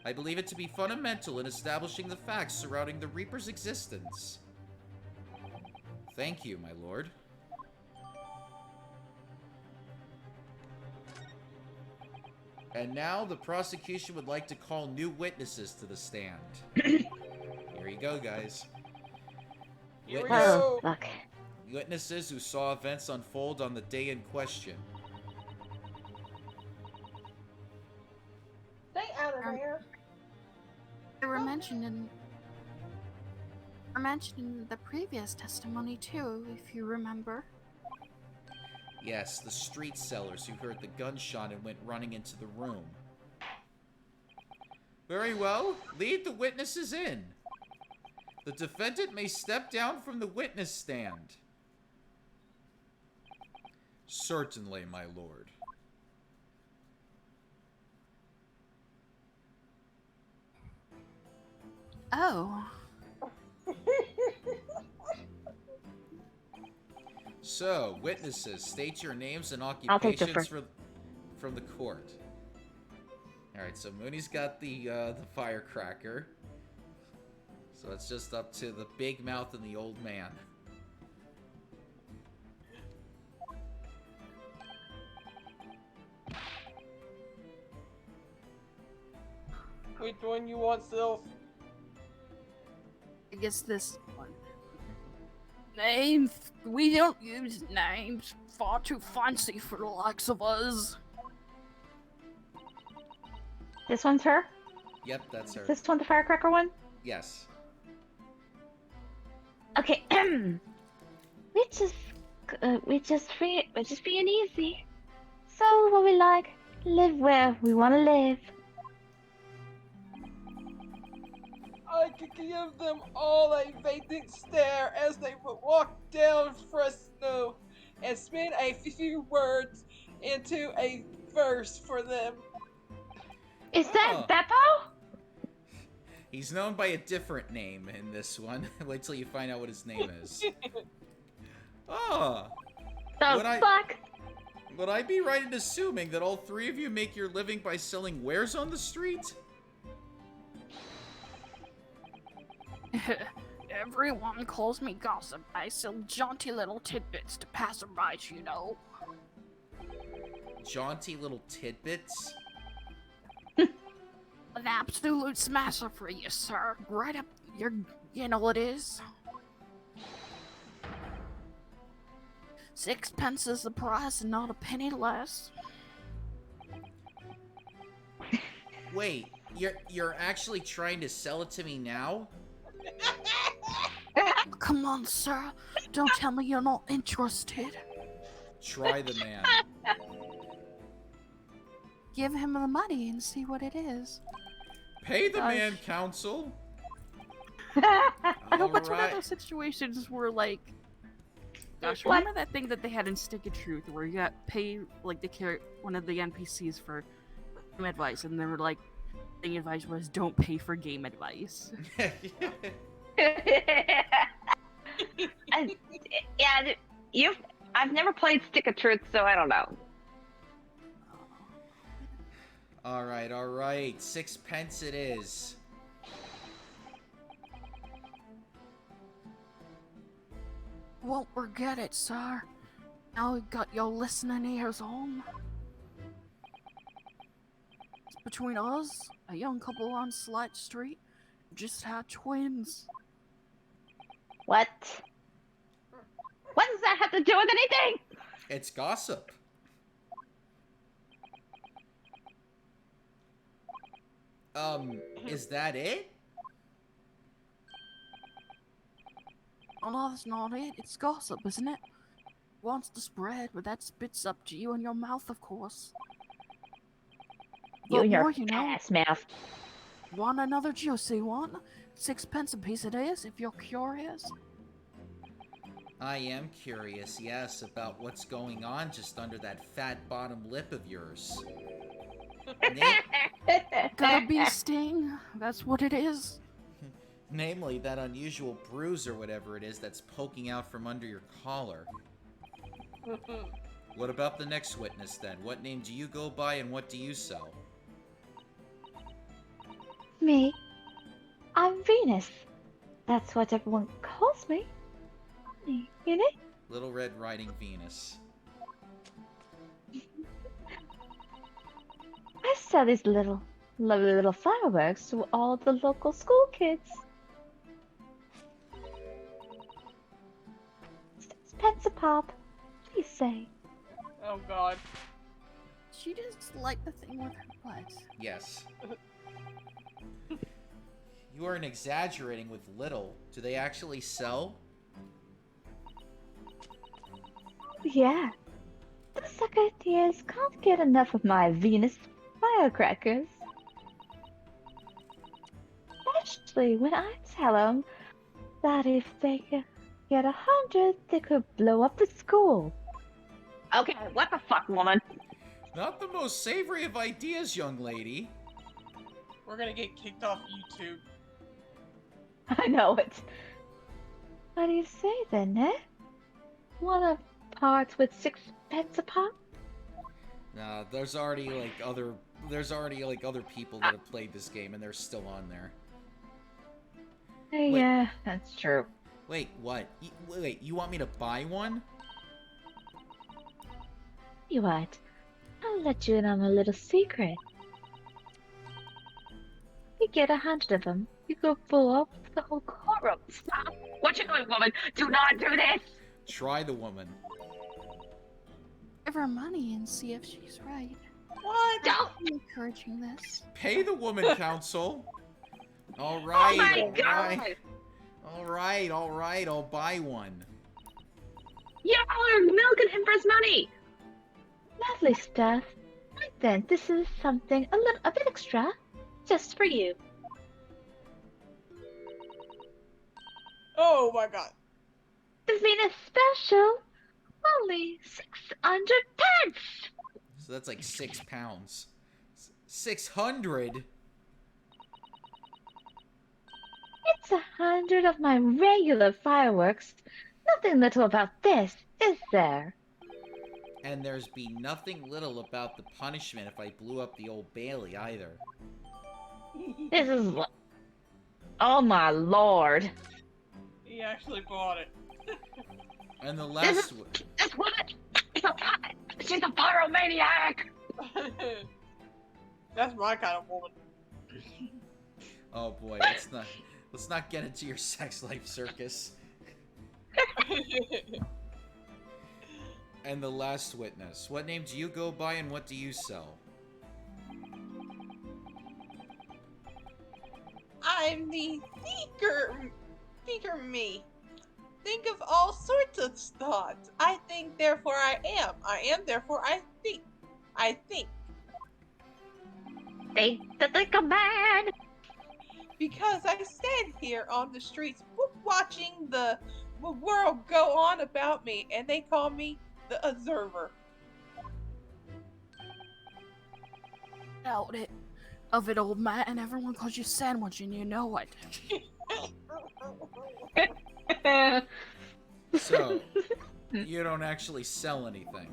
I believe it to be fundamental in establishing the facts surrounding the Reaper's existence. Thank you, my lord. And now the prosecution would like to call new witnesses to the stand. Here you go, guys. Here we Witness- go. Oh, fuck. Witnesses who saw events unfold on the day in question. Stay out of there. They were mentioned in the previous testimony too, if you remember. Yes, the street sellers who heard the gunshot and went running into the room. Very well. Lead the witnesses in. The defendant may step down from the witness stand. Certainly, my lord. Oh. So, witnesses, state your names and I'll take the occupations from the court. Alright, so Mooney's got the firecracker. So it's just up to the big mouth and the old man. Which one you want, Sylph? I guess this one. Names? We don't use names. Far too fancy for the likes of us. This one's her? Yep, that's her. Is this one the firecracker one? Yes. Okay, we're just being easy. So what we like, live where we want to live. I could give them all a vacant stare as they would walk down Fresno and spin a few words into a verse for them. Is that Oh. Beppo? He's known by a different name in this one. Wait till you find out what his name is. Oh, The Would I- fuck? would I be right in assuming that all three of you make your living by selling wares on the street? Everyone calls me gossip. I sell jaunty little tidbits to passerbys, you know. Jaunty little tidbits? An absolute smasher for you, sir. Right up your, you know it is. 6 pence is the price and not a penny less. Wait, you're actually trying to sell it to me now? Come on, sir. Don't tell me you're not interested. Try the man. Give him the money and see what it is. Pay the man, counsel. I hope it's one of Alright. those situations where, like, gosh, What? remember that thing that they had in Stick of Truth where you got pay like one of the NPCs for game advice, and they were like, the advice was don't pay for game advice. Yeah, I've never played Stick of Truth, so I don't know. Alright. 6 pence it is. Won't forget it, sir. Now we got your listening ears on. Between us, a young couple on Slight Street just had twins. What? What does that have to do with anything? It's gossip. Is that it? Oh no, that's not it. It's gossip, isn't it? Wants to spread, but that spits up to you in your mouth, of course. You But and your more, you know. ass mouth. Want another juicy one? 6 pence a piece it is, if you're curious. I am curious, yes, about what's going on just under that fat bottom lip of yours. Gotta be a sting. That's what it is. Namely, that unusual bruise or whatever it is that's poking out from under your collar. What about the next witness, then? What name do you go by and what do you sell? Me? I'm Venus. That's what everyone calls me. You know? Little Red Riding Venus. I sell these lovely little fireworks to all the local school kids. 6 pence a pop. What do you say? Oh god. She just like the thing with her butt. Yes. You aren't exaggerating with little. Do they actually sell? Yeah. Secretaries can't get enough of my Venus firecrackers. Especially when I tell them that if they could get 100, they could blow up the school. Okay, what the fuck, woman? Not the most savory of ideas, young lady. We're gonna get kicked off YouTube. I know it. What do you say then, eh? Wanna part with 6 pence a pop? Nah, there's already like other people that have played this game and they're still on there. Wait. Yeah, that's true. Wait, what? Wait, you want me to buy one? You what? I'll let you in on a little secret. You get 100 of them, you go blow up the whole courtroom. Stop! What you doing, woman? Do not do this! Try the woman. Give her money and see if she's right. What? Don't! I'm encouraging this. Pay the woman, counsel. All Oh right, my all god! right. All right, I'll buy one. You're milking him for his money! Lovely stuff. Right then, this is something a bit extra, just for you. Oh my god. This being a special, only 600 pence! So that's like 6 pounds. 600? It's 100 of my regular fireworks. Nothing little about this, is there? And there's be nothing little about the punishment if I blew up the Old Bailey either. This is... Oh my lord. He actually bought it. And the This last is... This woman is she's a pyromaniac! That's my kind of woman. Oh boy, let's not get into your sex life, Circus. And the last witness. What name do you go by and what do you sell? I'm the thinker me. Think of all sorts of thoughts. I think, therefore I am. I am, therefore I think. I think. Think that like a man! Because I stand here on the streets watching the world go on about me, and they call me the observer. Doubt it. Of it, old man, and everyone calls you Sandwich, and you know it. So, you don't actually sell anything.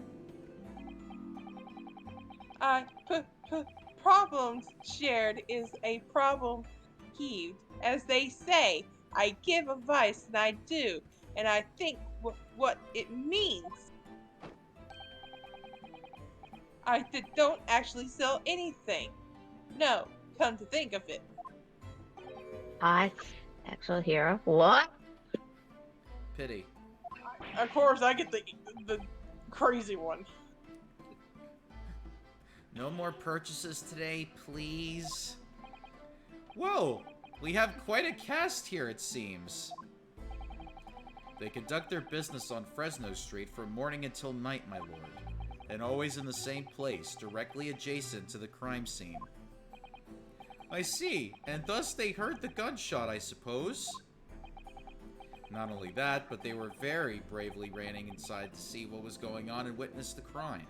Problems shared is a problem heaved. As they say, I give advice and I do, and I think what it means. I don't actually sell anything. No, come to think of it. I actual hero. What? Pity. Of course, I get the crazy one. No more purchases today, please. Whoa! We have quite a cast here, it seems. They conduct their business on Fresno Street from morning until night, my lord. And always in the same place, directly adjacent to the crime scene. I see, and thus they heard the gunshot, I suppose? Not only that, but they were very bravely running inside to see what was going on and witness the crime.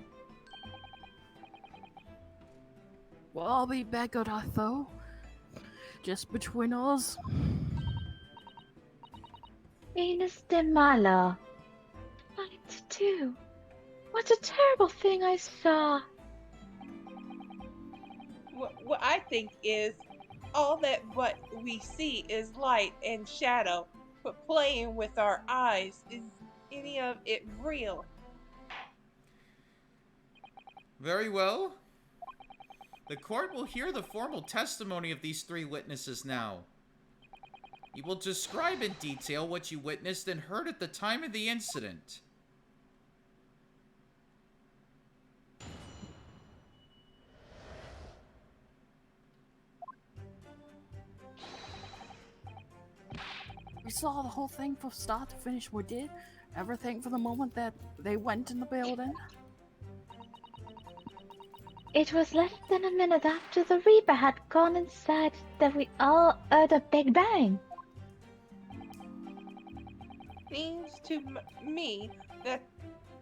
Well, I'll be back at though. Just between us. Venus de Mala. Fight too. What a terrible thing I saw. What I think is, all that what we see is light and shadow, but playing with our eyes, is any of it real? Very well. The court will hear the formal testimony of these 3 witnesses now. You will describe in detail what you witnessed and heard at the time of the incident. We saw the whole thing from start to finish. We did everything from the moment that they went in the building. It was less than a minute after the Reaper had gone inside that we all heard a big bang. Seems to me that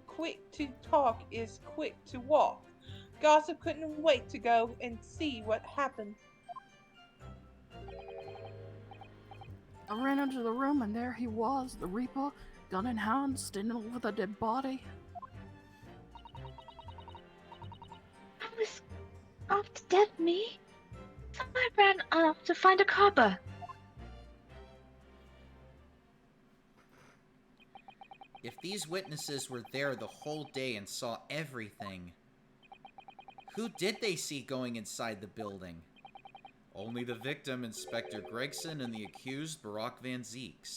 quick to talk is quick to walk. Gossip couldn't wait to go and see what happened. I ran into the room and there he was, the Reaper, gun in hand, standing over the dead body. I was after dead me. So I ran off to find a copper. If these witnesses were there the whole day and saw everything, who did they see going inside the building? Only the victim, Inspector Gregson, and the accused, Barack Van Zeeks.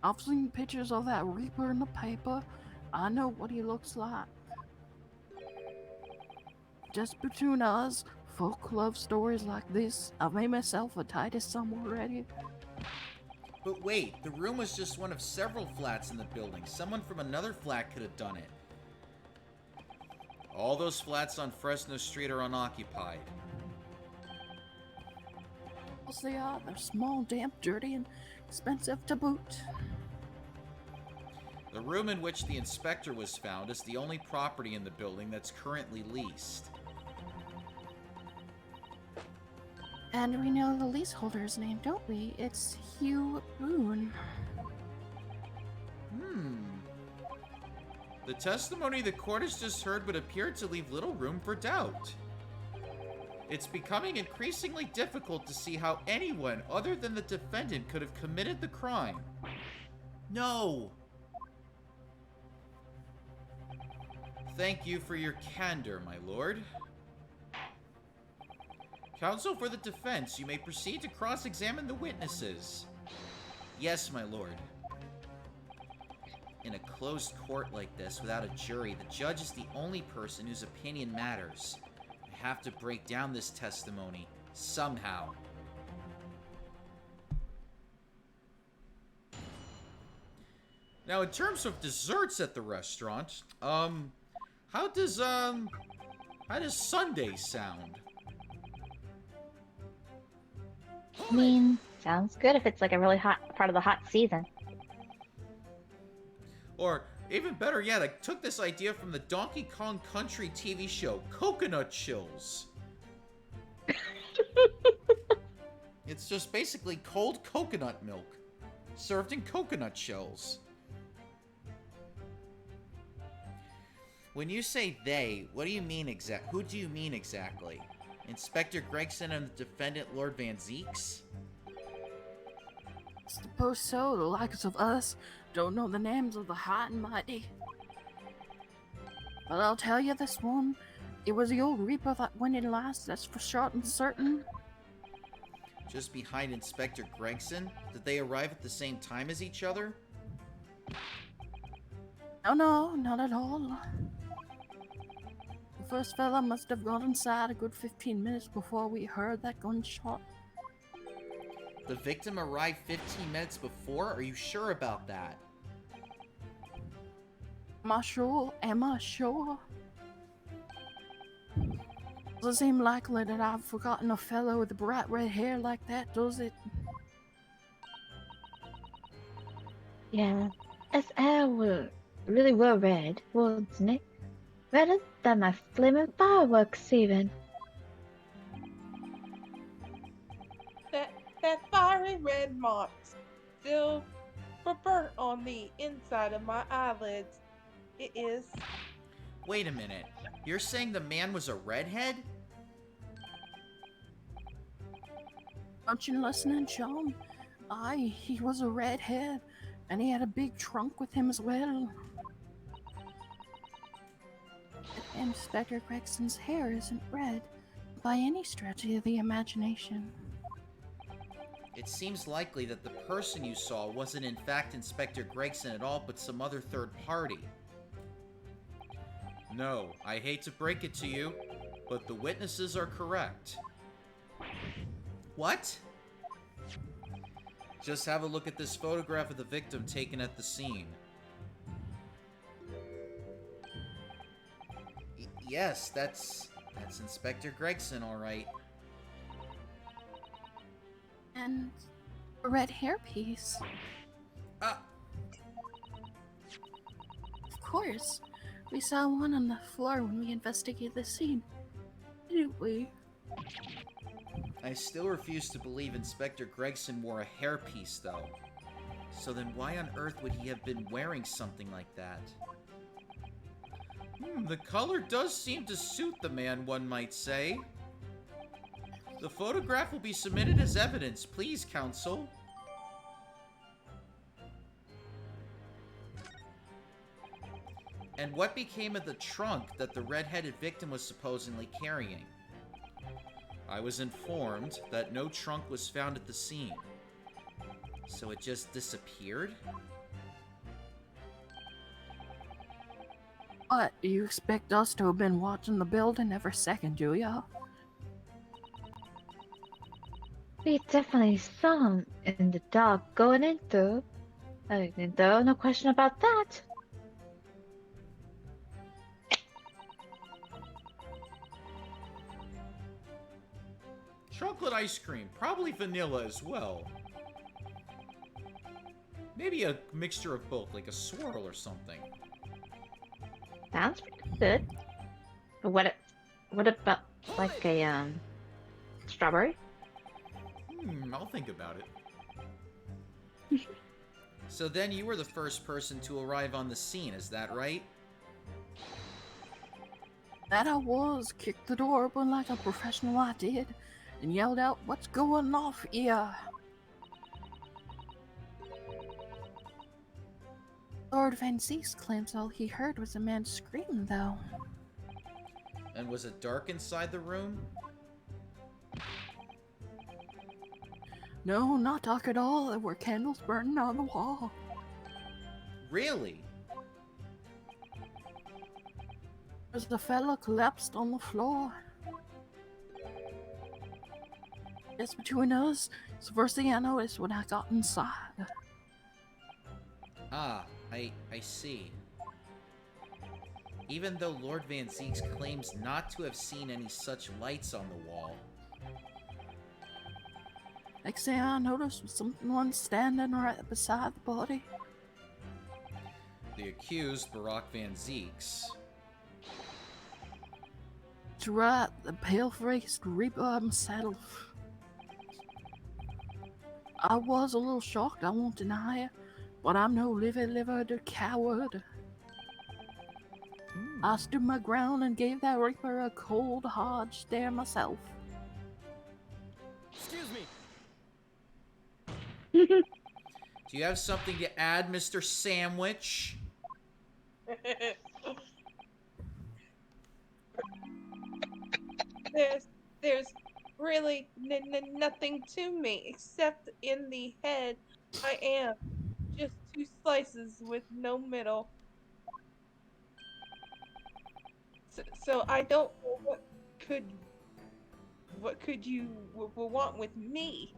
I've seen pictures of that Reaper in the paper. I know what he looks like. Just between us, folk love stories like this. I've made myself a Titus some already. But wait, the room was just one of several flats in the building. Someone from another flat could have done it. All those flats on Fresno Street are unoccupied. Yes, they are. They're small, damp, dirty, and expensive to boot. The room in which the inspector was found is the only property in the building that's currently leased. And we know the leaseholder's name, don't we? It's Hugh Boone. The testimony the court has just heard would appear to leave little room for doubt. It's becoming increasingly difficult to see how anyone other than the defendant could have committed the crime. No! Thank you for your candor, my lord. Counsel for the defense, you may proceed to cross-examine the witnesses. Yes, my lord. In a closed court like this, without a jury, the judge is the only person whose opinion matters. I have to break down this testimony, somehow. Now, in terms of desserts at the restaurant, how does Sunday sound? I mean, sounds good if it's like a really hot part of the hot season. Or, even better yet, I took this idea from the Donkey Kong Country TV show, Coconut Chills. It's just basically cold coconut milk, served in coconut shells. When you say they, what do you mean who do you mean exactly? Inspector Gregson and the defendant, Lord Van Zeeks? Suppose so, the likes of us don't know the names of the high and mighty. But I'll tell you this one, it was the old Reaper that went in last, that's for sure and certain. Just behind Inspector Gregson? Did they arrive at the same time as each other? No, not at all. The first fella must have gone inside a good 15 minutes before we heard that gunshot. The victim arrived 15 minutes before? Are you sure about that? Am I sure? Am I sure? Doesn't seem likely that I've forgotten a fellow with bright red hair like that, does it? Yeah, his hair really were red, wasn't it? Redder than my flaming fireworks, even. That fiery red marks still were burnt on the inside of my eyelids. It is. Wait a minute. You're saying the man was a redhead? Aren't you listening, John? Aye, he was a redhead, and he had a big trunk with him as well. Inspector Gregson's hair isn't red by any stretch of the imagination. It seems likely that the person you saw wasn't in fact Inspector Gregson at all, but some other third party. No, I hate to break it to you, but the witnesses are correct. What? Just have a look at this photograph of the victim taken at the scene. Yes, that's Inspector Gregson, all right. And a red hairpiece. Uh, Of course. We saw one on the floor when we investigated the scene. Didn't we? I still refuse to believe Inspector Gregson wore a hairpiece, though. So then why on earth would he have been wearing something like that? The color does seem to suit the man, one might say. The photograph will be submitted as evidence, please, counsel. And what became of the trunk that the red-headed victim was supposedly carrying? I was informed that no trunk was found at the scene. So it just disappeared? What, you expect us to have been watching the building every second, do ya? We definitely saw him in the dark going into. No question about that. Chocolate ice cream, probably vanilla as well. Maybe a mixture of both, like a swirl or something. Sounds pretty good. But what about like a strawberry? I'll think about it. So then you were the first person to arrive on the scene, is that right? That I was. Kicked the door open like a professional I did, and yelled out, "What's going off here?" Lord Van Zeeks claims all he heard was a man scream, though. And was it dark inside the room? No, not dark at all. There were candles burning on the wall. Really? There's a fella collapsed on the floor. Yes, between us, it's the first thing I noticed when I got inside. Ah, I see. Even though Lord Van Zeeks claims not to have seen any such lights on the wall. Next thing I noticed was someone standing right beside the body. The accused, Barack Van Zeeks. That's right, the pale-faced Reaper himself. I was a little shocked, I won't deny it, but I'm no liver-livered coward. I stood my ground and gave that Reaper a cold, hard stare myself. Excuse me. Do you have something to add, Mr. Sandwich? there's really nothing to me except in the head I am just two slices with no middle. So I don't know what could you want with me?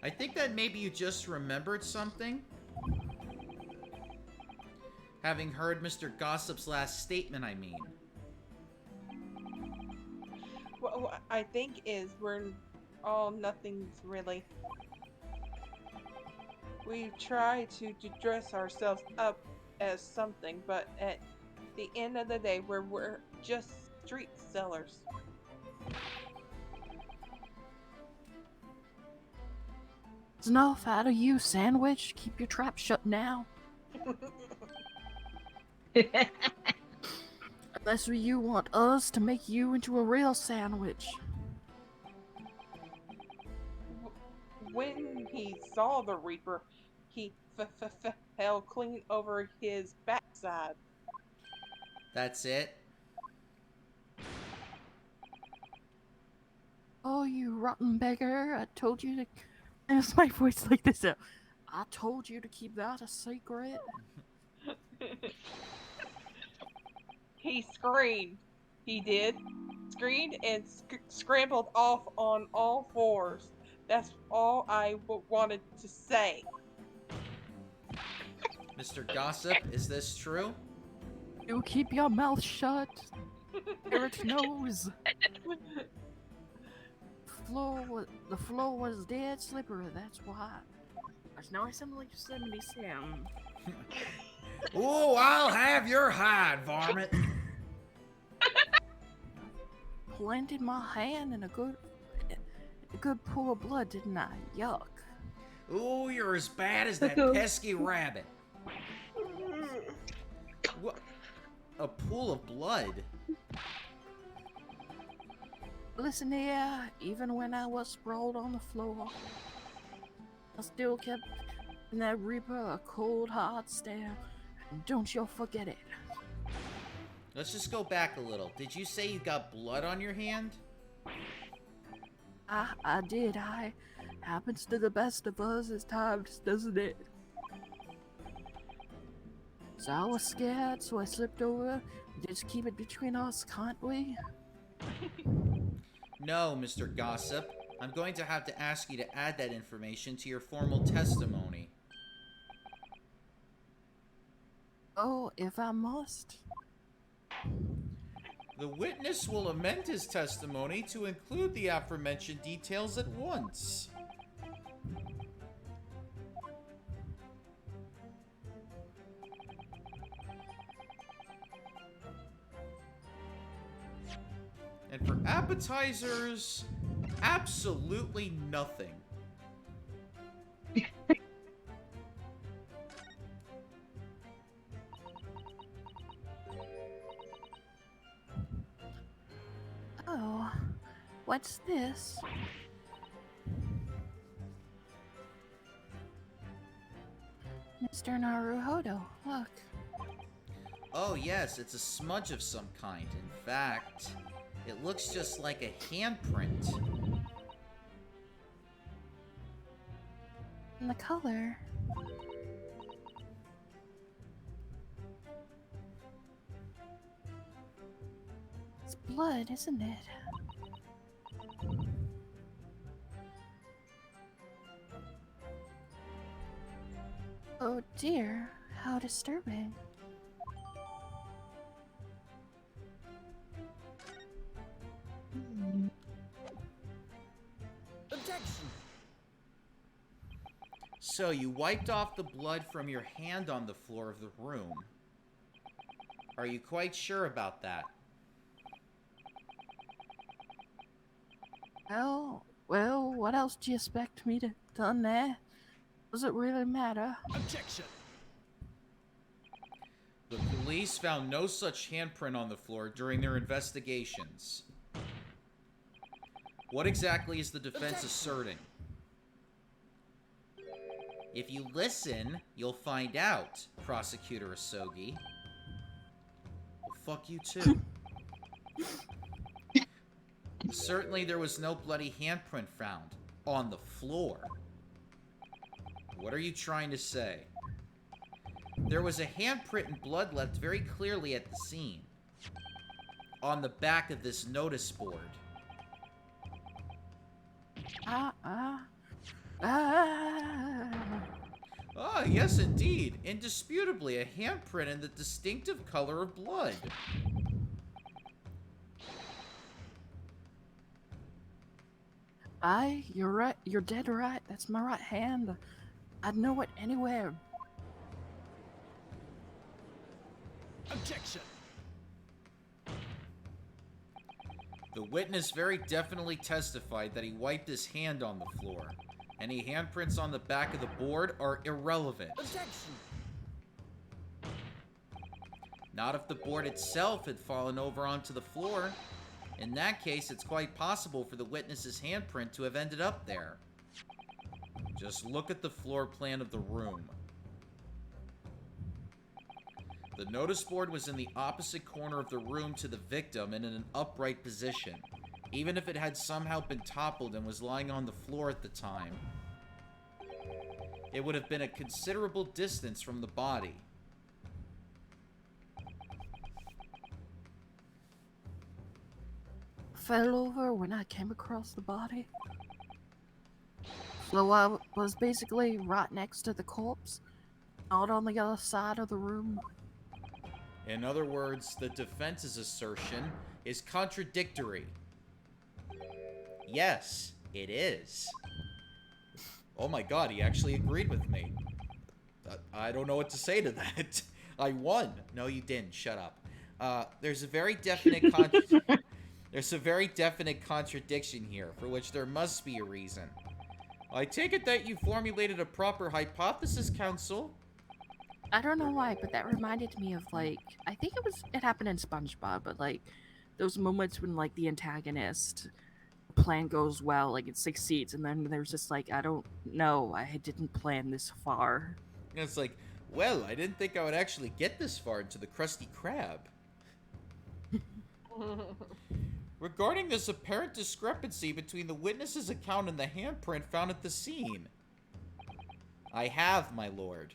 I think that maybe you just remembered something. Having heard Mr. Gossip's last statement, I mean. What I think is we're all nothings really. We try to dress ourselves up as something, but at the end of the day, we're just street sellers. It's enough out of you, Sandwich. Keep your trap shut now. Unless you want us to make you into a real sandwich. When he saw the Reaper, he fell clean over his backside. That's it? Oh, you rotten beggar. I told you to... It's my voice like this. I told you to keep that a secret. He screamed. He did. Screamed and scrambled off on all fours. That's all I wanted to say. Mr. Gossip, is this true? You keep your mouth shut. Eric knows. The floor was dead slippery, that's why. Now I sound like Yosemite Sam. Ooh, I'll have your hide, varmint. Planted my hand in a good pool of blood, didn't I? Yuck. Ooh, you're as bad as that pesky rabbit. What? A pool of blood? Listen here, even when I was sprawled on the floor, I still kept giving that Reaper a cold, hard stare. Don't you forget it. Let's just go back a little. Did you say you got blood on your hand? I did. Happens to the best of us at times, doesn't it? So I was scared, so I slipped over. Just keep it between us, can't we? No, Mr. Gossip. I'm going to have to ask you to add that information to your formal testimony. Oh, if I must. The witness will amend his testimony to include the aforementioned details at once. And for appetizers, absolutely nothing. Oh, what's this? Mr. Naruhodo, look. Oh yes, it's a smudge of some kind. In fact, it looks just like a handprint. And the color. It's blood, isn't it? Oh dear, how disturbing. Objection! So you wiped off the blood from your hand on the floor of the room. Are you quite sure about that? Well, what else do you expect me to done there? Does it really matter? Objection! The police found no such handprint on the floor during their investigations. What exactly is the defense asserting? If you listen, you'll find out, Prosecutor Asogi. Well, fuck you too. Certainly there was no bloody handprint found on the floor. What are you trying to say? There was a handprint and blood left very clearly at the scene. On the back of this notice board. Ah, Yes indeed. Indisputably a handprint in the distinctive color of blood. you're right. You're dead right. That's my right hand. I'd know it anywhere. Objection! The witness very definitely testified that he wiped his hand on the floor. Any handprints on the back of the board are irrelevant. Objection! Not if the board itself had fallen over onto the floor. In that case, it's quite possible for the witness's handprint to have ended up there. Just look at the floor plan of the room. The notice board was in the opposite corner of the room to the victim and in an upright position, even if it had somehow been toppled and was lying on the floor at the time. It would have been a considerable distance from the body. Fell over when I came across the body. So I was basically right next to the corpse, not on the other side of the room. In other words, the defense's assertion is contradictory. Yes, it is. Oh my god, he actually agreed with me. I don't know what to say to that. I won. No, you didn't. Shut up. There's a very definite there's a very definite contradiction here, for which there must be a reason. I take it that you formulated a proper hypothesis, Counsel. I don't know why, but that reminded me of, like, I think it happened in SpongeBob, but, like, those moments when, like, the antagonist plan goes well, like, it succeeds, and then there's just, like, I don't know, I didn't plan this far. And it's like, well, I didn't think I would actually get this far into the Krusty Krab. Regarding this apparent discrepancy between the witness's account and the handprint found at the scene. I have, my lord.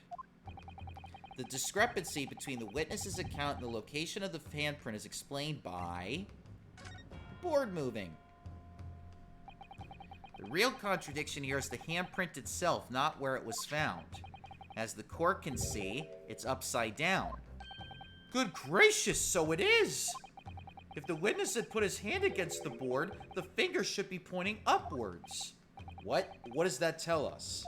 The discrepancy between the witness's account and the location of the handprint is explained by board moving. The real contradiction here is the handprint itself, not where it was found. As the court can see, it's upside down. Good gracious, so it is! If the witness had put his hand against the board, the finger should be pointing upwards. What? What does that tell us?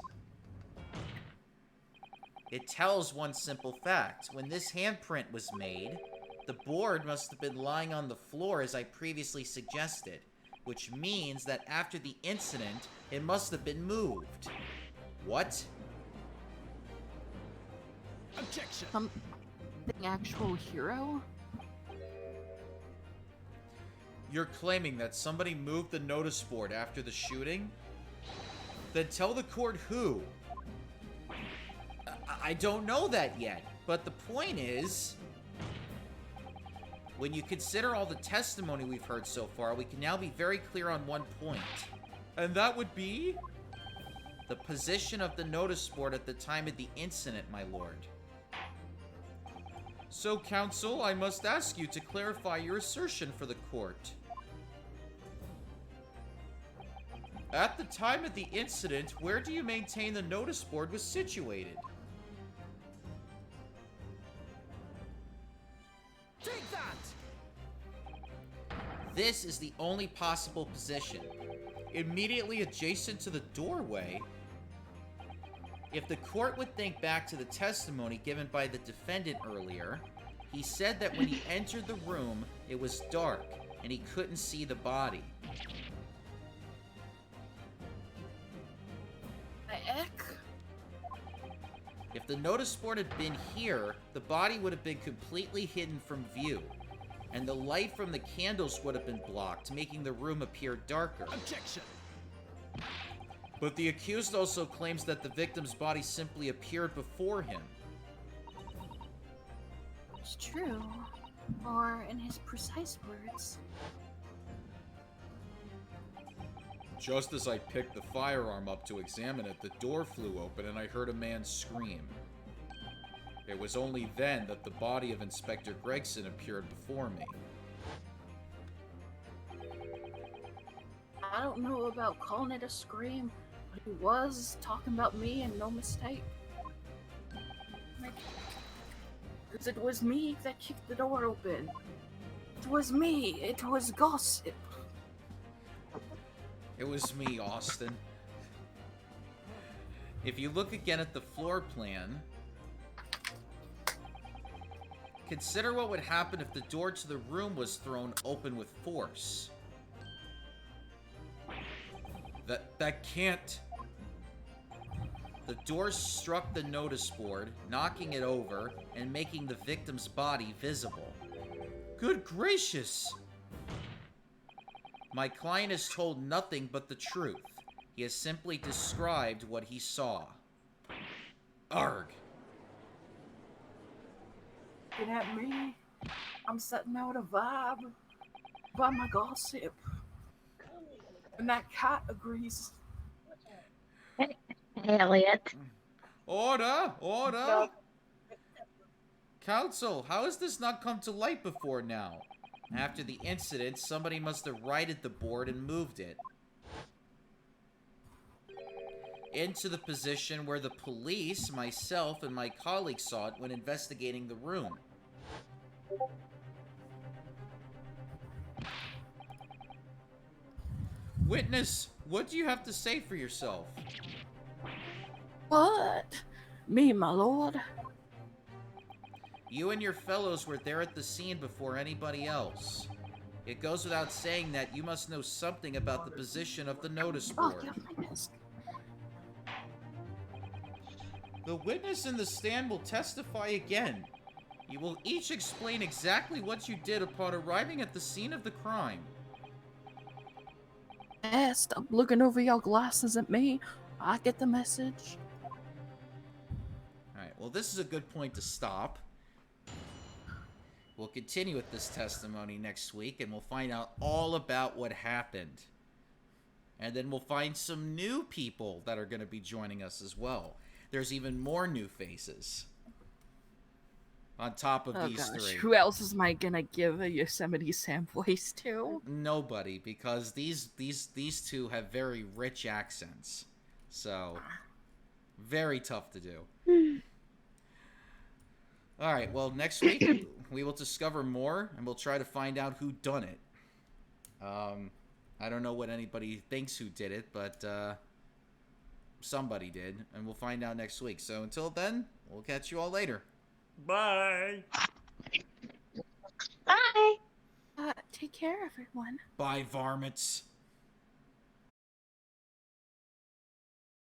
It tells one simple fact. When this handprint was made, the board must have been lying on the floor as I previously suggested, which means that after the incident, it must have been moved. What? Objection. Something actual hero? You're claiming that somebody moved the notice board after the shooting? Then tell the court who. I don't know that yet, but the point is, when you consider all the testimony we've heard so far, we can now be very clear on one point. And that would be? The position of the notice board at the time of the incident, my lord. So, counsel, I must ask you to clarify your assertion for the court. At the time of the incident, where do you maintain the notice board was situated? Take that! This is the only possible position. Immediately adjacent to the doorway. If the court would think back to the testimony given by the defendant earlier, he said that when he entered the room, it was dark, and he couldn't see the body. Heck? If the notice board had been here, the body would have been completely hidden from view, and the light from the candles would have been blocked, making the room appear darker. Objection. But the accused also claims that the victim's body simply appeared before him. It's true. Or, in his precise words, Just as I picked the firearm up to examine it, the door flew open and I heard a man scream. It was only then that the body of Inspector Gregson appeared before me. I don't know about calling it a scream, but he was talking about me and no mistake. Because it was me that kicked the door open. It was me. It was gossip. It was me, Austin. If you look again at the floor plan, consider what would happen if the door to the room was thrown open with force. That can't... The door struck the notice board, knocking it over and making the victim's body visible. Good gracious! My client has told nothing but the truth. He has simply described what he saw. Arg! Looking at me, I'm setting out a vibe by my gossip. And that cat agrees. Elliot. Order! Order! Counsel, how has this not come to light before now? After the incident, somebody must have righted the board and moved it into the position where the police, myself, and my colleagues saw it when investigating the room. Witness, what do you have to say for yourself? What? Me, my lord? You and your fellows were there at the scene before anybody else. It goes without saying that you must know something about the position of the notice Oh, board. yeah, my mask. The witness in the stand will testify again. You will each explain exactly what you did upon arriving at the scene of the crime. Eh, stop looking over your glasses at me. I get the message. Alright, well this is a good point to stop. We'll continue with this testimony next week, and we'll find out all about what happened. And then we'll find some new people that are going to be joining us as well. There's even more new faces. On top of Oh these gosh, three. who else is I gonna give a Yosemite Sam voice to? Nobody, because these two have very rich accents. So, very tough to do. Alright, well, next week we will discover more, and we'll try to find out who done it. I don't know what anybody thinks who did it, but somebody did, and we'll find out next week. So until then, we'll catch you all later. Bye. Bye. Take care, everyone. Bye, varmints.